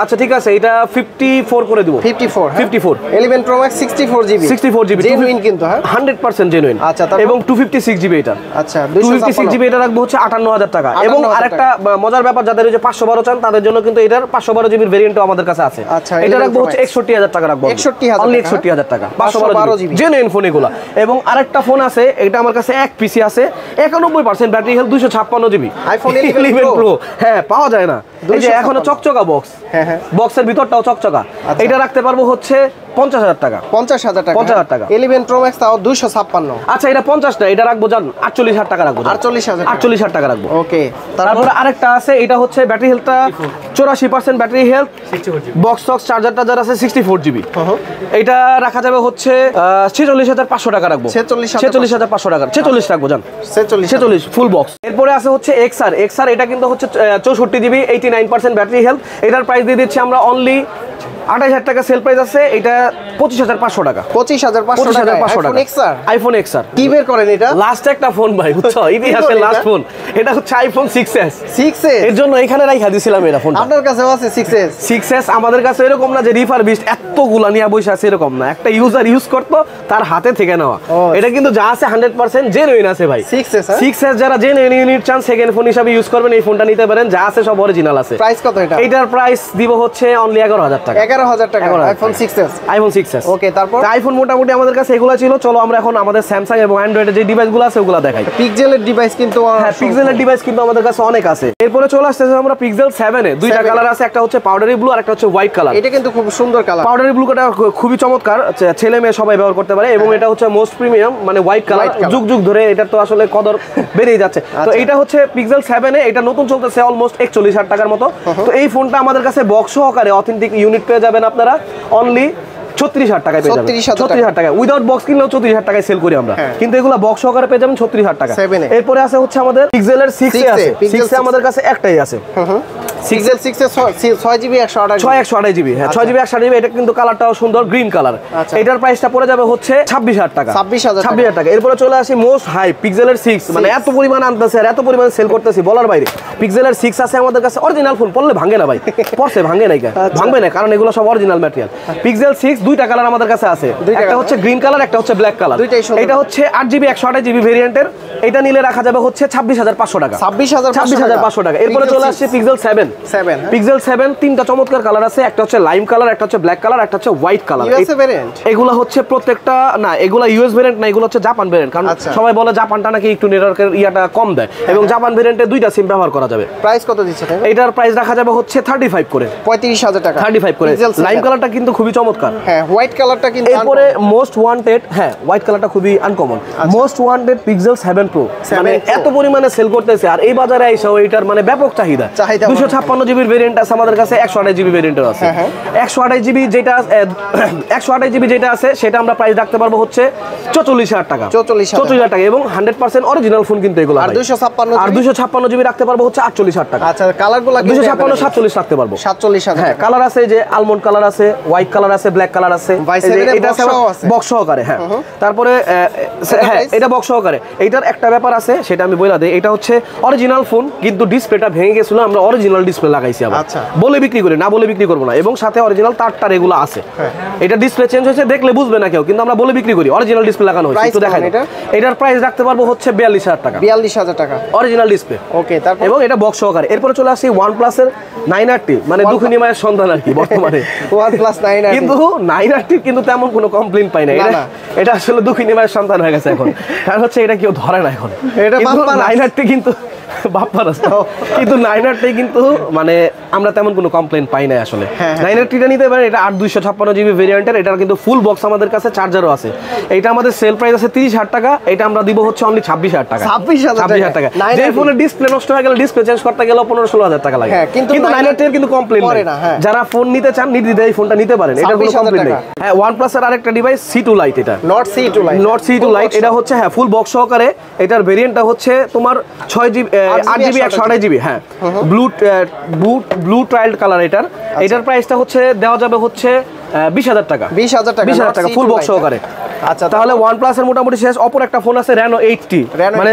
আচ্ছা ঠিক আছে, এটা 54 করে দেব। 54 11 Pro Max 64 জিবি জেনুইন কিন্তু। হ্যাঁ 100% জেনুইন। আচ্ছা, এবং 256 জিবি এটা। আচ্ছা 256 জিবি এটা রাখবো হচ্ছে 58,000 টাকা। এবং আরেকটা মজার ব্যাপার, যাদের ওই যে 512 চান তাদের জন্য কিন্তু এটার 512 জিবির ভেরিয়েন্টও আমাদের কাছে আছে। আচ্ছা, এটা রাখবো হচ্ছে 61,000 টাকা রাখবো। 61,000 টাকা 512 জিবি জেনুইন ফোন এগুলো। এবং আরেকটা ফোন আছে, এটা আমার কাছে এক পিসি আছে, 91% battery health, 256 GB iPhone 11 Pro। হ্যাঁ, পাওয়া যায় না। এই যে এখনো চকচকা বক্স, হ্যাঁ হ্যাঁ, বক্সের ভিতরটাও চকচকা। এটা রাখতে পারবো হচ্ছে 50,000 টাকা। 50,000 টাকা, 50,000 টাকা। 11 Pro Max তাও 256। আচ্ছা, এটা 50 না, এটা রাখবো জান 48,000 টাকা রাখবো। 48,000 টাকা রাখবো। ওকে, তারপরে আরেকটা আছে, এটা হচ্ছে ব্যাটারি হেলথটা 84% ব্যাটারি হেলথ, বক্স টক্স চার্জার টার্জার আছে 64 জিবি। এটা রাখা যাবে হচ্ছে 46,500 টাকা রাখবো। 46,500 টাকা, 46 রাখবো জান, 46 ফুল বক্স। এরপরে আছে হচ্ছে XR, এটা কিন্তু হচ্ছে 64 জিবি, 89% ব্যাটারি হেলথ। এটার প্রাইস দিয়ে দিচ্ছি আমরা অনলি 28,000 টাকা সেল প্রাইস আছে। এটা 25,500 টাকা। 25,500 টাকা আইফোন XR। কি বের করেন এটা? লাস্ট একটা ফোন ভাই, বুঝছো, ইতিহাসের লাস্ট ফোন। এটা হচ্ছে আইফোন 6s। এর জন্য এখানে রাইখা দিছিলাম এটা ফোনটা। আপনার কাছেও আছে 6s? আমাদের কাছে এরকম না যে রিফারবিশড এতগুলা নিয়ে বসে আছে, এরকম না। একটা ইউজার ইউজ করতো, তার হাতে থেকে নেওয়া। এটা কিন্তু যা আছে 100% জেনুইন আছে ভাই। 6s যারা জেনুইন ইউনিট চান, সেকেন্ড ফোন হিসাবে ইউজ করবেন, এই ফোনটা নিতে পারেন। যা আছে সব অরিজিনাল আছে। প্রাইস কত এটা? এটার প্রাইস দিব হচ্ছে অনলি 11,000 টাকা। 11,000 টাকা আইফোন 6s। ওকে, তারপর আইফোন মোটামুটি আমাদের কাছে এগুলো ছিল। চলো আমরা এখন আমাদের স্যামসাং এবং অ্যান্ড্রয়েডের যে ডিভাইসগুলো আছে ওগুলো দেখাই। পিক্সেলের ডিভাইস কিন্তু, হ্যাঁ, পিক্সেলের ডিভাইস কিন্তু আমাদের কাছে অনেক আছে। এরপরে চলে আসতেছে আমরা পিক্সেল 7 এ। দুইটা কালার আছে, একটা হচ্ছে পাউডারি ব্লু আর একটা হচ্ছে হোয়াইট কালার। এটা কিন্তু খুব সুন্দর কালার। পাউডারি ব্লুটা খুবই চমৎকার, ছেলে মেয়ে সবাই ব্যবহার করতে পারে। এবং এটা হচ্ছে মোস্ট প্রিমিয়াম, মানে হোয়াইট কালার। যুগ যুগ ধরে এটা তো আসলে কদর বেড়েই যাচ্ছে। তো এটা হচ্ছে পিক্সেল 7 এ, এটা নতুন চলতেছে অলমোস্ট 41,000 টাকার মতো। তো এই ফোনটা আমাদের কাছে বক্স সহকারে অথেন্টিক ইউনিট পেয়ে যাবেন আপনারা অনলি 36,000 টাকায় পেয়ে যাবেন। 36,000 টাকায় উইদাউট বক্স কিনলেও 34,000 টাকায় সেল করি আমরা, কিন্তু এগুলো বক্স সহকারে পেয়ে যাবেন 36,000 টাকা। এরপরে আছে হচ্ছে আমাদের পিক্সেলের 6 এ আছে। 6 এ আমাদের কাছে একটাই আছে। পিক্সেল 6 এ 6GB 128 জিবি। হ্যাঁ, 6GB 128 জিবি। এটা কিন্তু কালারটাও সুন্দর, গ্রিন কালার। এটার প্রাইসটা পড়ে যাবে হচ্ছে 26,000 টাকা। 26,000 টাকা। এরপরে চলে আসি মোস্ট হাই পিক্সেলের 6, মানে এত পরিমাণ আনতেছে আর এত পরিমাণ সেল করতেছি বলার বাইরে। পিক্সেলের 6 আছে আমাদের কাছে, অরিজিনাল ফোন, পড়লে ভাঙে না ভাই। পড়ছে ভাঙে নাই, ভাঙবে না, কারণ এগুলো সব অরিজিনাল ম্যাটেরিয়াল। পিক্সেল 6 দুইটা কালার আমাদের কাছে আছে, একটা হচ্ছে গ্রিন কালার, একটা হচ্ছে ব্ল্যাক কালার। এটা হচ্ছে 8GB 128 জিবি ভেরিয়েন্টের। এটা নিলে রাখা যাবে হচ্ছে 26,500 টাকা। 26,500 টাকা। এরপরে চলে আসছে পিক্সেল 7। পিক্সেল 7 তিনটা চমৎকার কালার আছে, একটা হচ্ছে লাইম কালার, একটা হচ্ছে ব্ল্যাক কালার, একটা হচ্ছে হোয়াইট কালার। এগুলো হচ্ছে প্রত্যেকটা, না এগুলো ইউএস ভেরিয়েন্ট না, এগুলো হচ্ছে জাপান ভেরিয়েন্ট। কারণ সবাই বলে জাপানটা নাকি একটু নেটওয়ার্কের ইয়াটা কম দেয়, এবং জাপান ভেরিয়েন্টে দুইটা সিম ব্যবহার করা যাবে। প্রাইস কত দিচ্ছে? এটার প্রাইস রাখা যাবে হচ্ছে 35 করে, 35,000 টাকা। 35 করে। লাইম কালারটা কিন্তু খুবই চমৎকার। হ্যাঁ, হোয়াইট কালারটা কিন্তু। এরপরে মোস্ট ওয়ান্টেড, হ্যাঁ হোয়াইট কালারটা খুবই uncommon. Most wanted pixel 7 pro, মানে এত পরিমাণে সেল করতেছে, আর এই বাজারে এসেও এটার মানে ব্যাপক চাহিদা। 256 জিবির ভেরিয়েন্ট আছে আমাদের কাছে, 128 জিবি ভেরিয়েন্টও আছে। 128 জিবি যেটা 128 জিবি যেটা আছে সেটা আমরা প্রাইস রাখতে পারবো হচ্ছে 44,000 টাকা। 44,000 টাকা, এবং 100% অরিজিনাল ফোন কিন্তু এগুলো। আর 256 জিবি রাখতে পারবো হচ্ছে 48,000 টাকা। আচ্ছা, কালারগুলো 256 47 রাখতে পারবো। 47,000। হ্যাঁ, কালার আছে, যে আলমন্ড কালার আছে, হোয়াইট কালার আছে, ব্ল্যাক কালার আছে। এটা বক্স সহকারে। হ্যাঁ, তারপরে হ্যাঁ এটা বক্স সহকারে। এইটার একটা ব্যাপার আছে, সেটা আমি বলে দিই। এটা হচ্ছে অরিজিনাল ফোন, কিন্তু ডিসপ্লেটা ভেঙে গেছিল, আমরা অরিজিনাল ডিসপ্লে লাগাইছি আবার। বলে বিক্রি করি না, বলে বিক্রি করবো না, এবং সাথে অরিজিনাল তারটার এগুলো আছে। এটা ডিসপ্লে চেঞ্জ হয়েছে, দেখলে বুঝবে না কেউ, কিন্তু আমরা বলে বিক্রি করি অরিজিনাল ডিসপ্লে লাগানো হয়েছে। একটু দেখাই, এটার প্রাইস রাখতে পারবো হচ্ছে 42,000 টাকা। 42,000 টাকা অরিজিনাল ডিসপ্লে। ওকে, তারপর এবং এটা বক্স সহকারে। এরপরে চলে আসি OnePlus এর 9RT, মানে দুঃখিনী মায়ের সন্তান আর কি বর্তমানে। OnePlus 9RT, কিন্তু 9RT কিন্তু তেমন কোনো কমপ্লেইন পাই না। এটা আসলে দুঃখিনী মায়ের সন্তান হয়ে গেছে এখন, কারণ হচ্ছে এটা কেউ ধরে না এখন। এটা 9RT কিন্তু বাপ্পার আছে, কিন্তু 9RT কিন্তু মানে আমরা তেমন কোনো কমপ্লেইন পাই না আসলে। 9RTটা নিতে পারেন, এটা 8/256 জিবি ভেরিয়েন্টের। এটার কিন্তু ফুল বক্স আমাদের কাছে, চার্জারও আছে। এটা আমাদের সেল প্রাইস আছে 30,000 টাকা। এটা আমরা দিব হচ্ছে অনলি 26,000 টাকা। 26,000 টাকা। যে ফোনের ডিসপ্লে নষ্ট হয়ে গেলে, ডিসপ্লে চেঞ্জ করতে গেলে 15-16,000 টাকা লাগে, কিন্তু 9RT এর কিন্তু কমপ্লেইন না। যারা ফোন নিতে চান নির্দ্বিধায় এই ফোনটা নিতে পারেন, এটা কোনো কমপ্লেইন নেই। হ্যাঁ, OnePlus এর আরেকটা ডিভাইস C2 Lite, এটা Nord C2 Lite। এটা হচ্ছে হ্যাঁ ফুল বক্স সহকারে। এটার ভেরিয়েন্টটা হচ্ছে তোমার 6GB 8GB 128 জিবি। হ্যাঁ, ব্লু ট্রায়াল কালার এটার। এটার প্রাইসটা হচ্ছে দেওয়া যাবে হচ্ছে 20,000 টাকা। 20,000 টাকা ফুল বক্স সহকারে। আচ্ছা, তাহলে OnePlus এর মোটামুটি শেষ। অপর একটা ফোন আছে Reno 8T, মানে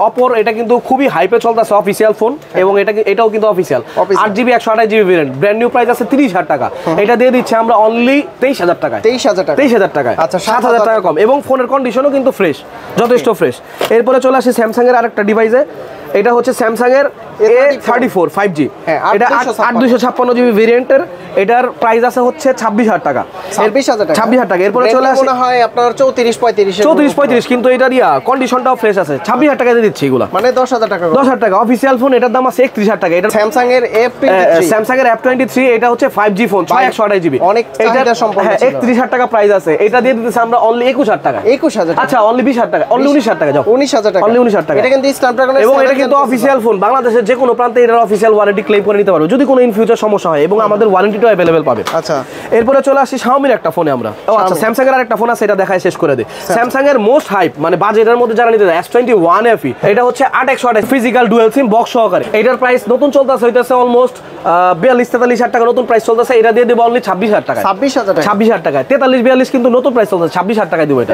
অপর এটা কিন্তু খুবই হাইপে চলতেছে, অফিসিয়াল ফোন, এবং এটাও কিন্তু official. 8GB 128 GB variant, brand new price আছে 30,000 টাকা। এটা দিয়ে দিচ্ছে আমরা অনলি 23,000 টাকায়। 23,000 টাকায়। আচ্ছা, 7,000 টাকা কম, এবং ফোনের কন্ডিশনও কিন্তু ফ্রেশ, যথেষ্ট ফ্রেশ। এরপরে চলে আসি স্যামসাং এর আরেকটা ডিভাইসে। এটা হচ্ছে স্যামসাং এর A34 5G। এটা 8/256 জিবি ভেরিয়েন্টের। এটার প্রাইস আছে হচ্ছে 26,000 টাকা। 26,000 টাকা। এরপরে চলে আসে মনে হয় আপনার 34-35 কিন্তু এটার কন্ডিশনটাও ফ্রেশ আছে। 26,000 টাকা দিয়ে দিচ্ছি এগুলা, মানে 10,000 টাকা। 10,000 টাকা অফিসিয়াল ফোন, এটার দাম আছে 31,000 টাকা। এটা স্যামসাং এর F23, এটা হচ্ছে 5G ফোন, 6128 GB, অনেক চাহিদা সম্পন্ন ছিল। 31,000 টাকা প্রাইস আছে। এটা দিয়ে দিতেছি আমরা অনলি 21,000 টাকা। 21,000 আচ্ছা অনলি 20,000 টাকা, অনলি 19,000 টাকা, যাও 19,000 টাকা, অনলি 19,000 টাকা। এটা কিন্তু স্ন্যাপড্রাগনের, এবং এটা কিন্তু অফিসিয়াল ফোন, বাংলাদেশের যে কোনো প্রান্তে এটার অফিসিয়াল ওয়ারেন্টি ক্লেম করে নিতে পারবে যদি কোনো ইন ফিউচার সমস্যা হয়, এবং আমাদের ওয়ারেন্টিটাও अवेलेबल পাবে। আচ্ছা, এরপরে চলে আসি Xiaomi-র একটা ফোনে আমরা। আচ্ছা স্যামসাং এর আরেকটা ফোন আছে, এটা দেখায় শেষ করে দেই। স্যামসাং এর মোস্ট হাইপ মানে বাজেটের মধ্যে যারা নিতে চায় S21 FE, এটা হচ্ছে 8128 ফিজিক্যাল ডুয়াল সিম বক্স সহকারে। এটার প্রাইস নতুন চলতেছে হইতাছে অলমোস্ট 42-43,000 টাকা নতুন প্রাইস চলতেছে। এটা দিয়ে দেব অনলি 26,000 টাকা। 26,000 টাকা। 43-42 কিন্তু নতুন প্রাইস চলতেছে, 26,000 টাকা দিব এটা।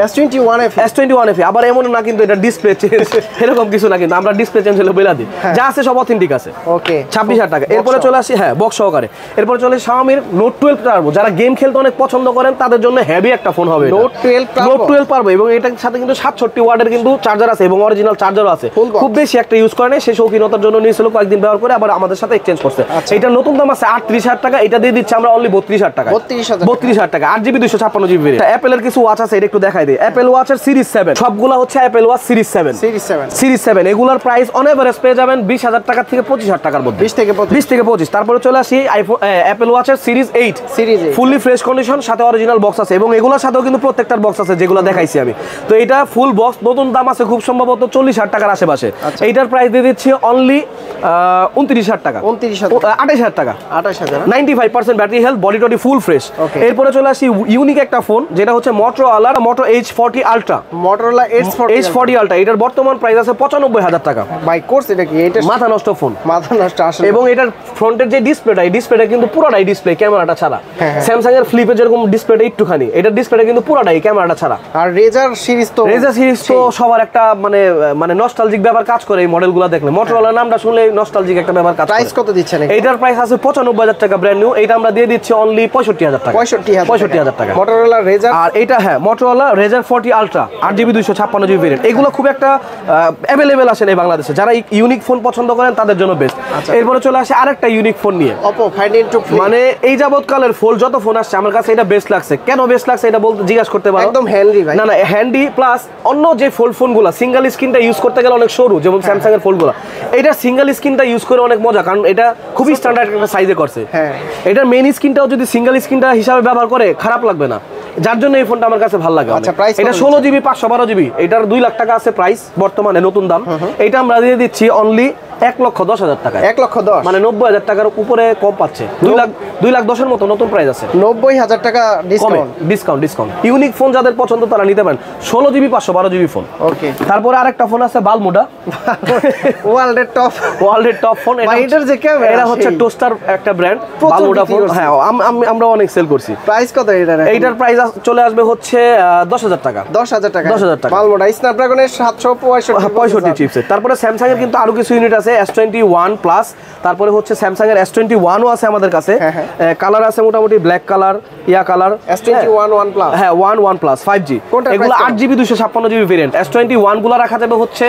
S21 FE আবার এমন না কিন্তু এটা ডিসপ্লে চেঞ্জ এরকম কিছু না, কিন্তু আমরা ডিসপ্লে চেঞ্জ হলে বলে দিই, যা আছে সব অথেন্টিক আছে। ওকে, 26,000 টাকা। এরপরে চলে আসি বক্স সহকারে। এরপরে চলে Xiaomi-র Note 12 Turbo, যারা গেম খেলতে অনেক পছন্দ করেন তাদের জন্য হেভি একটা ফোন হবে Note 12 Turbo, এবং এটার সাথে কিন্তু 67 ওয়াটের কিন্তু চার্জার আছে এবং অরিজিনাল চার্জারও আছে। খুব বেশি একটা ইউজ করে না, সে শৌখিনতার জন্য নিয়েছিল, কয়েকদিন ব্যবহার করে আবার আমাদের সাথে এক্সচেঞ্জ করছে। এটা নতুন দাম আছে 38,000 টাকা, এটা দিয়ে দিচ্ছি আমরা অনলি 32,000 টাকা। 32,000 টাকা। 8GB 256GB variant. অ্যাপেলের কিছু ওয়াচ আছে, এটা একটু দেখাই দেই। অ্যাপেল ওয়াচের সিরিজ 7 সবগুলা হচ্ছে অ্যাপেল ওয়াচ সিরিজ 7। এগুলার প্রাইস অন এভারেজ পেয়ে যাবেন 20,000 টাকা থেকে 25,000 টাকার মধ্যে, 20 থেকে 25। তারপরে চলে আসি অ্যাপেল ওয়াচের সিরিজ 8 ফুললি ফ্রেশ কন্ডিশন, সাথে অরিজিনাল বক্স আছে, এবং এগুলোর সাথেও কিন্তু প্রত্যেকটার বক্স আছে যেগুলো দেখাইছি আমি। তো এটা ফুল বক্স, নতুন দাম আছে খুব সম্ভবত 40,000 টাকার আশেপাশে। এইটার প্রাইস দিয়ে দিচ্ছি অনলি 29,000 টাকা, 28,000 টাকা। 95% ব্যাটারি হেলথ, বডি টডি ফুল ফ্রেশ। এরপরে চলে আসি ইউনিক একটা ফোন, যেটা হচ্ছে Motorola Moto H40 Ultra। এটার বর্তমান প্রাইস আছে 95,000 টাকা। ভাই কোর্স এটা কি? এটা মাথা নষ্ট ফোন, মাথা নষ্ট আসলে। এবং এটার ফ্রন্টের যে ডিসপ্লেটা কিন্তু পুরোটাই ডিসপ্লে, ক্যামেরাটা ছাড়া। স্যামসাং এর ফ্লিপে যেরকম ডিসপ্লেটা একটুখানি, এটার ডিসপ্লেটা কিন্তু পুরোটাই ক্যামেরাটা ছাড়া। আর রেজার সিরিজ তো সবার একটা মানে নস্টালজিক ব্যাপার কাজ করে এই মডেলগুলো দেখলে। Motorola নামটা শুনলে নস্টালজিক একটা ব্যাপার কাজ করে। প্রাইস কত দিচ্ছেন? এটার প্রাইস আছে 95,000 টাকা ব্র্যান্ড নিউ। এটা আমরা দিয়ে দিচ্ছি অনলি 65,000 টাকা। 65,000 টাকা Motorola Razr। আর এটা Motorola Razr 40 Ultra 8GB 256GB variant. এগুলো খুব একটা अवेलेबल আসে এই বাংলাদেশে, যারা ইউনিক ফোন পছন্দ করেন তাদের জন্য বেস্ট। এরপরে চলে আসে আরেকটা ইউনিক ফোন নিয়ে, Oppo Find N2 Flip। মানে এই যাবতকালের ফোন যত ফোন আসছে আমার কাছে এটা বেস্ট লাগছে। কেন বেস্ট লাগছে এটা বলতে জিজ্ঞাসা করতে পারো। একদম হ্যান্ডি ভাই। না হ্যান্ডি প্লাস অন্য যে ফোনগুলো সিঙ্গেল স্ক্রিনটা ইউজ করতে গেলে অনেক সরু, যেমন স্যামসাং এর ফোনগুলো, এটা সিঙ্গেল স্ক্রিনটা ইউজ করে অনেক মজা, কারণ এটা খুবই স্ট্যান্ডার্ড একটা সাইজে করছে। এটার মেইন স্ক্রিনটাও যদি সিঙ্গেল স্ক্রিনটা হিসাবে ব্যবহার করে খারাপ লাগবে না, যার জন্য এই ফোনটা আমার কাছে ভালো লাগে। এটা 16GB 512GB, এটার 2 লাখ টাকা আছে প্রাইস বর্তমানে নতুন দাম। এটা আমরা দিয়ে দিচ্ছি অনলি 1,10,000 টাকা। 1,10,000 মানে 90,000 টাকার উপরে কম পাচ্ছে। 2 লাখ 10 এর মতো নতুন প্রাইস আছে। 90,000 টাকা ডিসকাউন্ট। ইউনিক ফোন যাদের পছন্দ তারা নিতে পারেন। 16GB 512GB phone. ওকে। তারপরে আরেকটা ফোন আছে বালমুডা, ওয়ার্ল্ডের টপ ফোন। এটার যে ক্যামেরা, এটা হচ্ছে টোস্টার একটা ব্র্যান্ড, বালমুডা ফোন। হ্যাঁ আমরা অনেক সেল করছি। প্রাইস কত এটার? এইটার প্রাইস চলে আসবে হচ্ছে 10,000 টাকা। 10,000 টাকা। বালমুডা স্ন্যাপড্রাগনের 765 চিপসেট। তারপরে স্যামসাং এর কিন্তু আরো কিছু ইউনিট আছে, S21 প্লাস, তারপরে হচ্ছে স্যামসাং এর S21 ও আছে আমাদের কাছে। কালার আছে মোটামুটি black colour, colour. S21 1 plus, 1 plus 5G। এগুলো 8GB 256GB ভেরিয়েন্ট। S21 গুলো রাখা যাবে হচ্ছে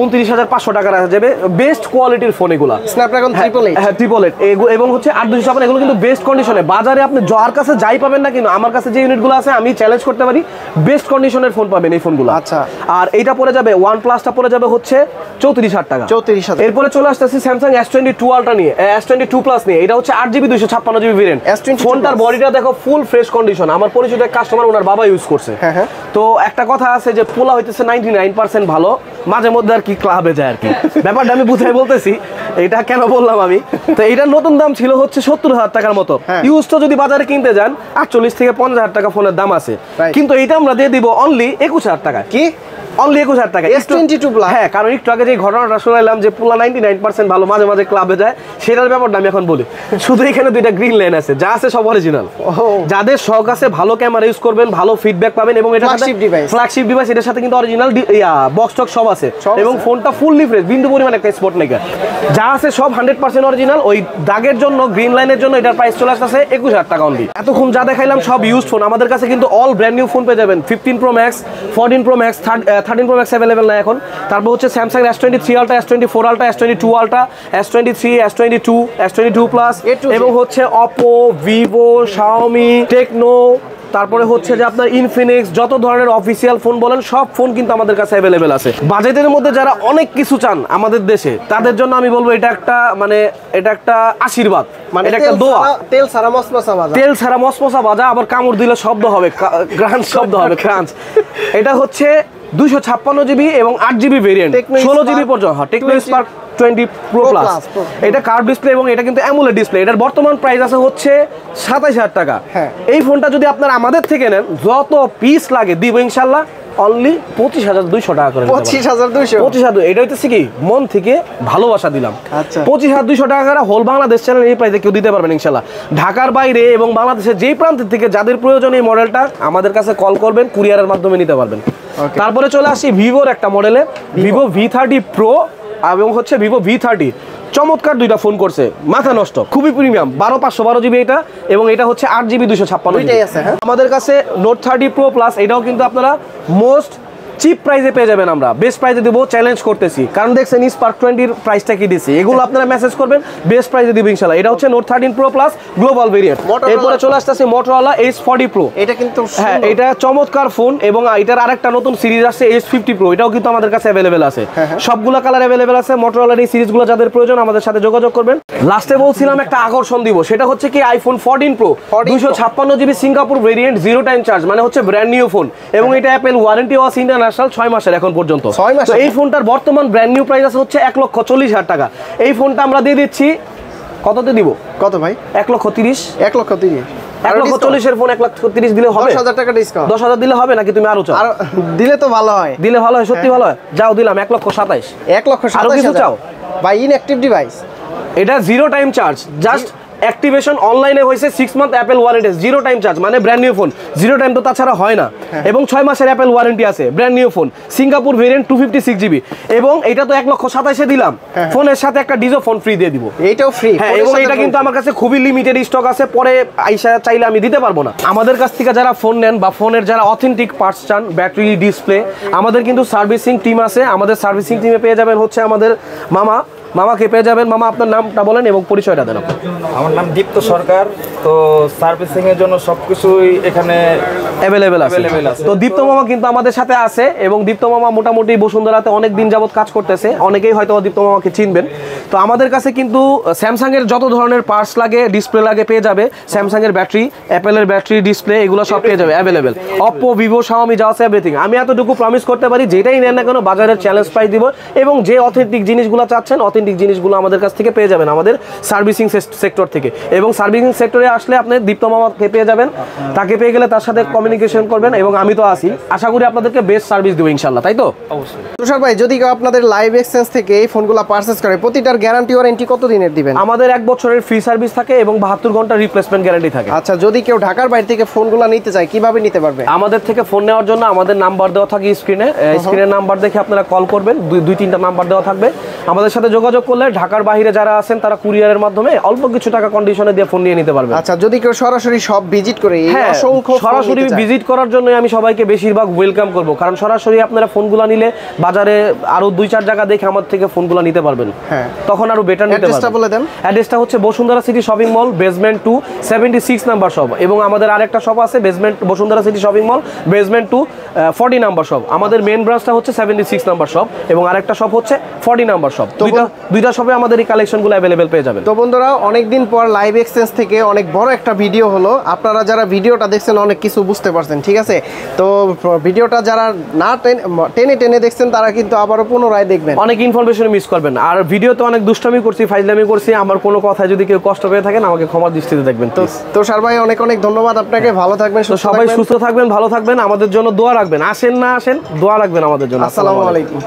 29,500 টাকা রাখা যাবে। বেস্ট কোয়ালিটির ফোন এগুলো, স্ন্যাপড্রাগন 888 এবং হচ্ছে 8256। এগুলো কিন্তু বেস্ট কন্ডিশনে, বাজারে আপনি যার কাছে যাই পাবেন না কিন্তু আমার কাছে যে ইউনিটগুলো আছে আমি চ্যালেঞ্জ করতে পারি বেস্ট কন্ডিশনের ফোন পাবেন এই ফোনগুলো। আচ্ছা। আর এইটা পড়ে যাবে ওয়ান প্লাসটা পড়ে যাবে হচ্ছে 34,000 টাকা। 34,000। এরপরে চলে আসতেছি স্যামসাং S22 Ultra নিয়ে, S22 প্লাস নিয়ে। এটা হচ্ছে 8GB 256GB ভেরিয়েন্ট। ফোনটার বডিটা দেখো ফুল ফ্রেশ কন্ডিশন, আমার পরিচিত এক কাস্টমার ওনার বাবা ইউজ করছে। তো একটা কথা আছে যে পোলা হইতেছে 99% ভালো, মাঝে মধ্যে আর কি ক্লাবে যায় আর কি, ব্যাপারটা আমি বুঝাই বলতেছি। এটা কেন বললাম আমি, তো এটার নতুন দাম ছিল হচ্ছে 70,000 টাকার মতো। ইউজ তো যদি বাজারে কিনতে যান 48 থেকে 50,000 টাকা ফোনের দাম আছে, কিন্তু এটা আমরা দিয়ে দিব অনলি 21,000 টাকা। কি অনলি 21,000 টাকা S22 প্লাস। হ্যাঁ, কারণ একটু আগে যে ঘটনাটা শুনাইলাম যে পোলা 99% ভালো, মাঝে মাঝে ক্লাবে যায়, সেটার ব্যাপারটা আমি এখন বলি। শুধু এখানে দুইটা গ্রিন লাইন আছে, যা আছে সব অরিজিনাল। যাদের শখ আছে ভালো ক্যামেরা ইউজ করবেন, ভালো ফিডব্যাক পাবেন, এবং এটা ফ্ল্যাগশিপ ডিভাইস, এটার সাথে কিন্তু অরিজিনাল বক্স টক সব আছে, এবং ফোনটা ফুললি ফ্রেশ, বিন্দু পরিমাণ একটা স্পট নেই, যা আছে সব 100% অরিজিনাল। ওই দাগের জন্য, গ্রিন লাইনের জন্য এটার প্রাইস চলে আসছে 21,000 টাকা অনলি। এতক্ষণ যা দেখাইলাম সব ইউজ ফোন, আমাদের কাছে কিন্তু অল ব্র্যান্ড নিউ ফোন পেয়ে যাবেন। 15 Pro Max, 14 Pro Max, 13 Pro Max available না এখন। তারপর হচ্ছে Samsung S23 Ultra, S24 Ultra, S22 Ultra, S23, S22, S22 Plus এবং হচ্ছে Oppo, Vivo, Xiaomi, Tecno, তারপরে হচ্ছে যে আপনার ইনফিনিক্স, যত ধরনের অফিসিয়াল ফোন বলেন সব ফোন কিন্তু আমাদের কাছে অ্যাভেলেবেল আছে। বাজেটের মধ্যে যারা অনেক কিছু চান আমাদের দেশে, তাদের জন্য আমি বলবো এটা একটা আশীর্বাদ, মানে এটা একটা দোয়া। তেল ছাড়া মসমসা বাজা, আবার কামড় দিলে শব্দ হবে, ক্রাঞ্চ শব্দ হবে, ক্রাঞ্চ। এটা হচ্ছে 256 জিবি এবং 8 জিবি ভেরিয়েন্ট, 16 জিবি পর্যন্ত। টেকনো স্পার্ক 20 Pro Plus, এটা কার্ভ ডিসপ্লে এবং এটা কিন্তু অ্যামোলেড ডিসপ্লে। এটার বর্তমান প্রাইস আছে হচ্ছে 27,000 টাকা। এই ফোনটা যদি আপনারা আমাদের থেকে নেন, যত পিস লাগে দিব ইনশাল্লাহ অনলি 25,200 টাকা করে। 25,200 এটা হইতেছে কি মন থেকে ভালোবাসা দিলাম। 25,200 টাকা করে হোল বাংলাদেশ চ্যানেল এই প্রাইসে কেউ দিতে পারবেন ইনশাল্লাহ। ঢাকার বাইরে এবং বাংলাদেশের যেই প্রান্ত থেকে যাদের প্রয়োজন এই মডেলটা আমাদের কাছে কল করবেন, কুরিয়ারের মাধ্যমে নিতে পারবেন। তারপরে চলে আসি ভিভোর একটা মডেলে, ভিভো V30 Pro এবং হচ্ছে ভিভো V30। চমৎকার দুইটা ফোন করছে, মাথা নষ্ট, খুবই প্রিমিয়াম। 12/512 জিবি এটা এবং এটা হচ্ছে 8 জিবি 256 জিবি আছে। আমাদের কাছে নোট 30 Pro Plus, এটাও কিন্তু আপনারা মোস্ট চিপ প্রাইসে পেয়ে যাবেন। আমরা বেস্ট প্রাইসে দেবো, চ্যালেঞ্জ করতেছি, কারণ দেখছেন স্পার্ক 20 প্রাইসটা কি দিছি। এগুলো আপনারা মেসেজ করবেন, বেস্ট প্রাইসে দিব ইনশাআল্লাহ। এটা হচ্ছে note 13 Pro Plus global variant. এরপরে চলে আসতেছে Motorola H40 Pro। এটা কিন্তু হ্যাঁ, এটা চমৎকার ফোন এবং এটার আরেকটা নতুন সিরিজ আসছে H50 Pro, এটাও কিন্তু আমাদের কাছে অ্যাভেলেবেল আছে। সবগুলা কালার অ্যাভেলেবেল আছে। Motorola এই সিরিজগুলো যাদের প্রয়োজন আমাদের সাথে যোগাযোগ করবেন। লাস্টে বলছিলাম একটা আকর্ষণ দিব, সেটা হচ্ছে কি iPhone 14 Pro 256 GB Singapore variant, 0 time charge, মানে হচ্ছে ব্র্যান্ড নিউ ফোন এবং এটা অ্যাপেল ওয়ারেন্টি ওয়াস ইন্টারন্যাশনাল 6 মাসের এখন পর্যন্ত। তো এই ফোনটার বর্তমান ব্র্যান্ড নিউ প্রাইস আছে হচ্ছে 1,40,000 টাকা। এই ফোনটা আমরা দিয়ে দিচ্ছি কততে দিব? কত ভাই? 1,30,000। 1,30,000 1,40,000 এর ফোন 1,30,000 দিলে হবে? 10,000 টাকা ডিসকাউন্ট। 10,000 দিলে হবে নাকি তুমি আরো চাও? আর দিলে তো ভালো হয়। দিলে ভালো হয়, সত্যি ভালো হয়। যাও দিলাম 1,27,000। 1,27,000 আরো কিছু চাও? ভাই ইনঅ্যাক্টিভ ডিভাইস, এটা 0 টাইম চার্জ, জাস্ট অ্যাক্টিভেশন অনলাইনে হয়েছে, 6 month Apple warranty, 0 time charge, মানে ব্র্যান্ড নিউ ফোন। 0 টাইম তো তাছাড়া হয় না। এবং 6 মাসের অ্যাপেল ওয়ারেন্টি আছে, brand new phone, Singapore variant 256 GB এবং এটা তো 1,27,000 দিলাম, ফোনের সাথে একটা ডিজো ফোন ফ্রি দিয়ে দিব। এইটাও ফ্রি। হ্যাঁ, এবং এটা কিন্তু আমার কাছে খুবই লিমিটেড স্টক আছে, পরে আইসা চাইলে আমি দিতে পারবো না। আমাদের কাছ থেকে যারা ফোন নেন বা ফোনের যারা অথেন্টিক পার্টস চান, ব্যাটারি, ডিসপ্লে, আমাদের কিন্তু সার্ভিসিং টিম আছে। আমাদের সার্ভিসিং টিমে পেয়ে যাবেন হচ্ছে আমাদের মামাকে পেয়ে যাবেন। মামা, আপনার নামটা বলেন এবং পরিচয়টা দেন। আমার নাম দীপ্ত সরকার। তো সার্ভিসিং এর জন্য সবকিছুই এখানে অ্যাভেলেবেল আছে। তো দীপ্ত মামা কিন্তু আমাদের সাথে আছে এবং দীপ্ত মামা মোটামুটি বসুন্ধরাতে অনেক দিন যাবত কাজ করতেছে, অনেকেই হয়তো দীপ্ত মামাকে চিনবেন। তো আমাদের কাছে কিন্তু স্যামসাং এর যত ধরনের পার্টস লাগে, ডিসপ্লে লাগে পেয়ে যাবে। স্যামসাং এর ব্যাটারি, অ্যাপেলের ব্যাটারি, ডিসপ্লে, এগুলো সব পেয়ে যাবে অ্যাভেলেবেল। অপো, ভিভো, শাওমি যা আছে এভরিথিং। আমি এতটুকু প্রমিস করতে পারি, যেটাই নেন না কেন বাজারের চ্যালেঞ্জ প্রাইস দিব এবং যে অথেন্টিক জিনিসগুলো চাচ্ছেন, অথেন্টিক জিনিসগুলো আমাদের কাছ থেকে পেয়ে যাবেন আমাদের সার্ভিসিং সেক্টর থেকে। এবং সার্ভিসিং সেক্টরে আসলে আপনি দীপ্ত মামাকে পেয়ে যাবেন, তাকে পেয়ে গেলে তার সাথে কমিউনিকেশন করবেন এবং আমি তো আছি। আশা করি আপনাদেরকে বেস্ট সার্ভিস দেবো ইনশাল্লাহ, তাই তো? অবশ্যই। তুষার ভাই, যদি কেউ আপনাদের লাইভ এক্সচেঞ্জ থেকে এই ফোনগুলো পারচেজ করে, প্রতিটার গ্যারান্টি ওয়ারেন্টি কত দিনের দিবেন? আমাদের 1 বছরের ফ্রি সার্ভিস থাকে এবং 72 ঘন্টা রিপ্লেসমেন্ট গ্যারান্টি থাকে। আচ্ছা, যদি কেউ ঢাকার বাইরে থেকে ফোনগুলো নিতে চায়, কিভাবে নিতে পারবে? আমাদের থেকে ফোন নেওয়ার জন্য আমাদের নাম্বার দেওয়া থাকে স্ক্রিনের নাম্বার দেখে আপনারা কল করবেন। 2-3টা নাম্বার দেওয়া থাকবে। আমাদের সাথে যোগাযোগ করলে ঢাকার বাইরে যারা আছেন তারা কুরিয়ারের মাধ্যমে অল্প কিছু টাকা কন্ডিশনে দিয়ে ফোন নিয়ে নিতে পারবে। আচ্ছা, যদি কেউ সরাসরি সব ভিজিট করে, হ্যাঁ, সরাসরি ভিজিট করার জন্য আমি সবাইকে বেশিরভাগ ওয়েলকাম করব, কারণ সরাসরি আপনারা ফোনগুলো নিলে বাজারে আরো 2-4 জায়গা দেখে আমার থেকে ফোনগুলো নিতে পারবেন। হ্যাঁ, তখন আরো বেটার নিতে পারবেন। বলে দেন। অ্যাড্রেসটা হচ্ছে Bashundhara city shopping mall, basement 2, 76 number shop. এবং আমাদের আরেকটা শপ আছে Bashundhara city shopping mall, basement 2, 40 number shop. আমাদের মেইন ব্রাঞ্চটা হচ্ছে 76 নাম্বার শপ এবং আরেকটা শপ হচ্ছে 40 নাম্বার শপ। দুইটা শপে আমাদের এই কালেকশনগুলো অ্যাভেলেবেল পেয়ে যাবেন। তো বন্ধুরা, অনেকদিন পর লাইভ এক্সচেঞ্জ থেকে অনেক বড় একটা ভিডিও হলো। আপনারা যারা ভিডিওটা দেখছেন অনেক কিছু বুঝতে পারছেন, ঠিক আছে? তো ভিডিওটা যারা না টেনে দেখছেন তারা কিন্তু আবারও পুনরায় দেখবেন, অনেক ইনফরমেশন মিস করবেন। আর ভিডিওতে অনেক দুষ্টামি করছি, ফাইজলামি করছি, আমার কোনো কথায় যদি কেউ কষ্ট পেয়ে থাকেন আমাকে ক্ষমার দৃষ্টিতে দেখবেন। তো স্যার ভাই, অনেক ধন্যবাদ আপনাকে। ভালো থাকবেন, সবাই সুস্থ থাকবেন, ভালো থাকবেন, আমাদের জন্য দোয়া রাখবেন। আসেন না আসেন, দোয়া রাখবেন আমাদের জন্য। আসসালামু আলাইকুম।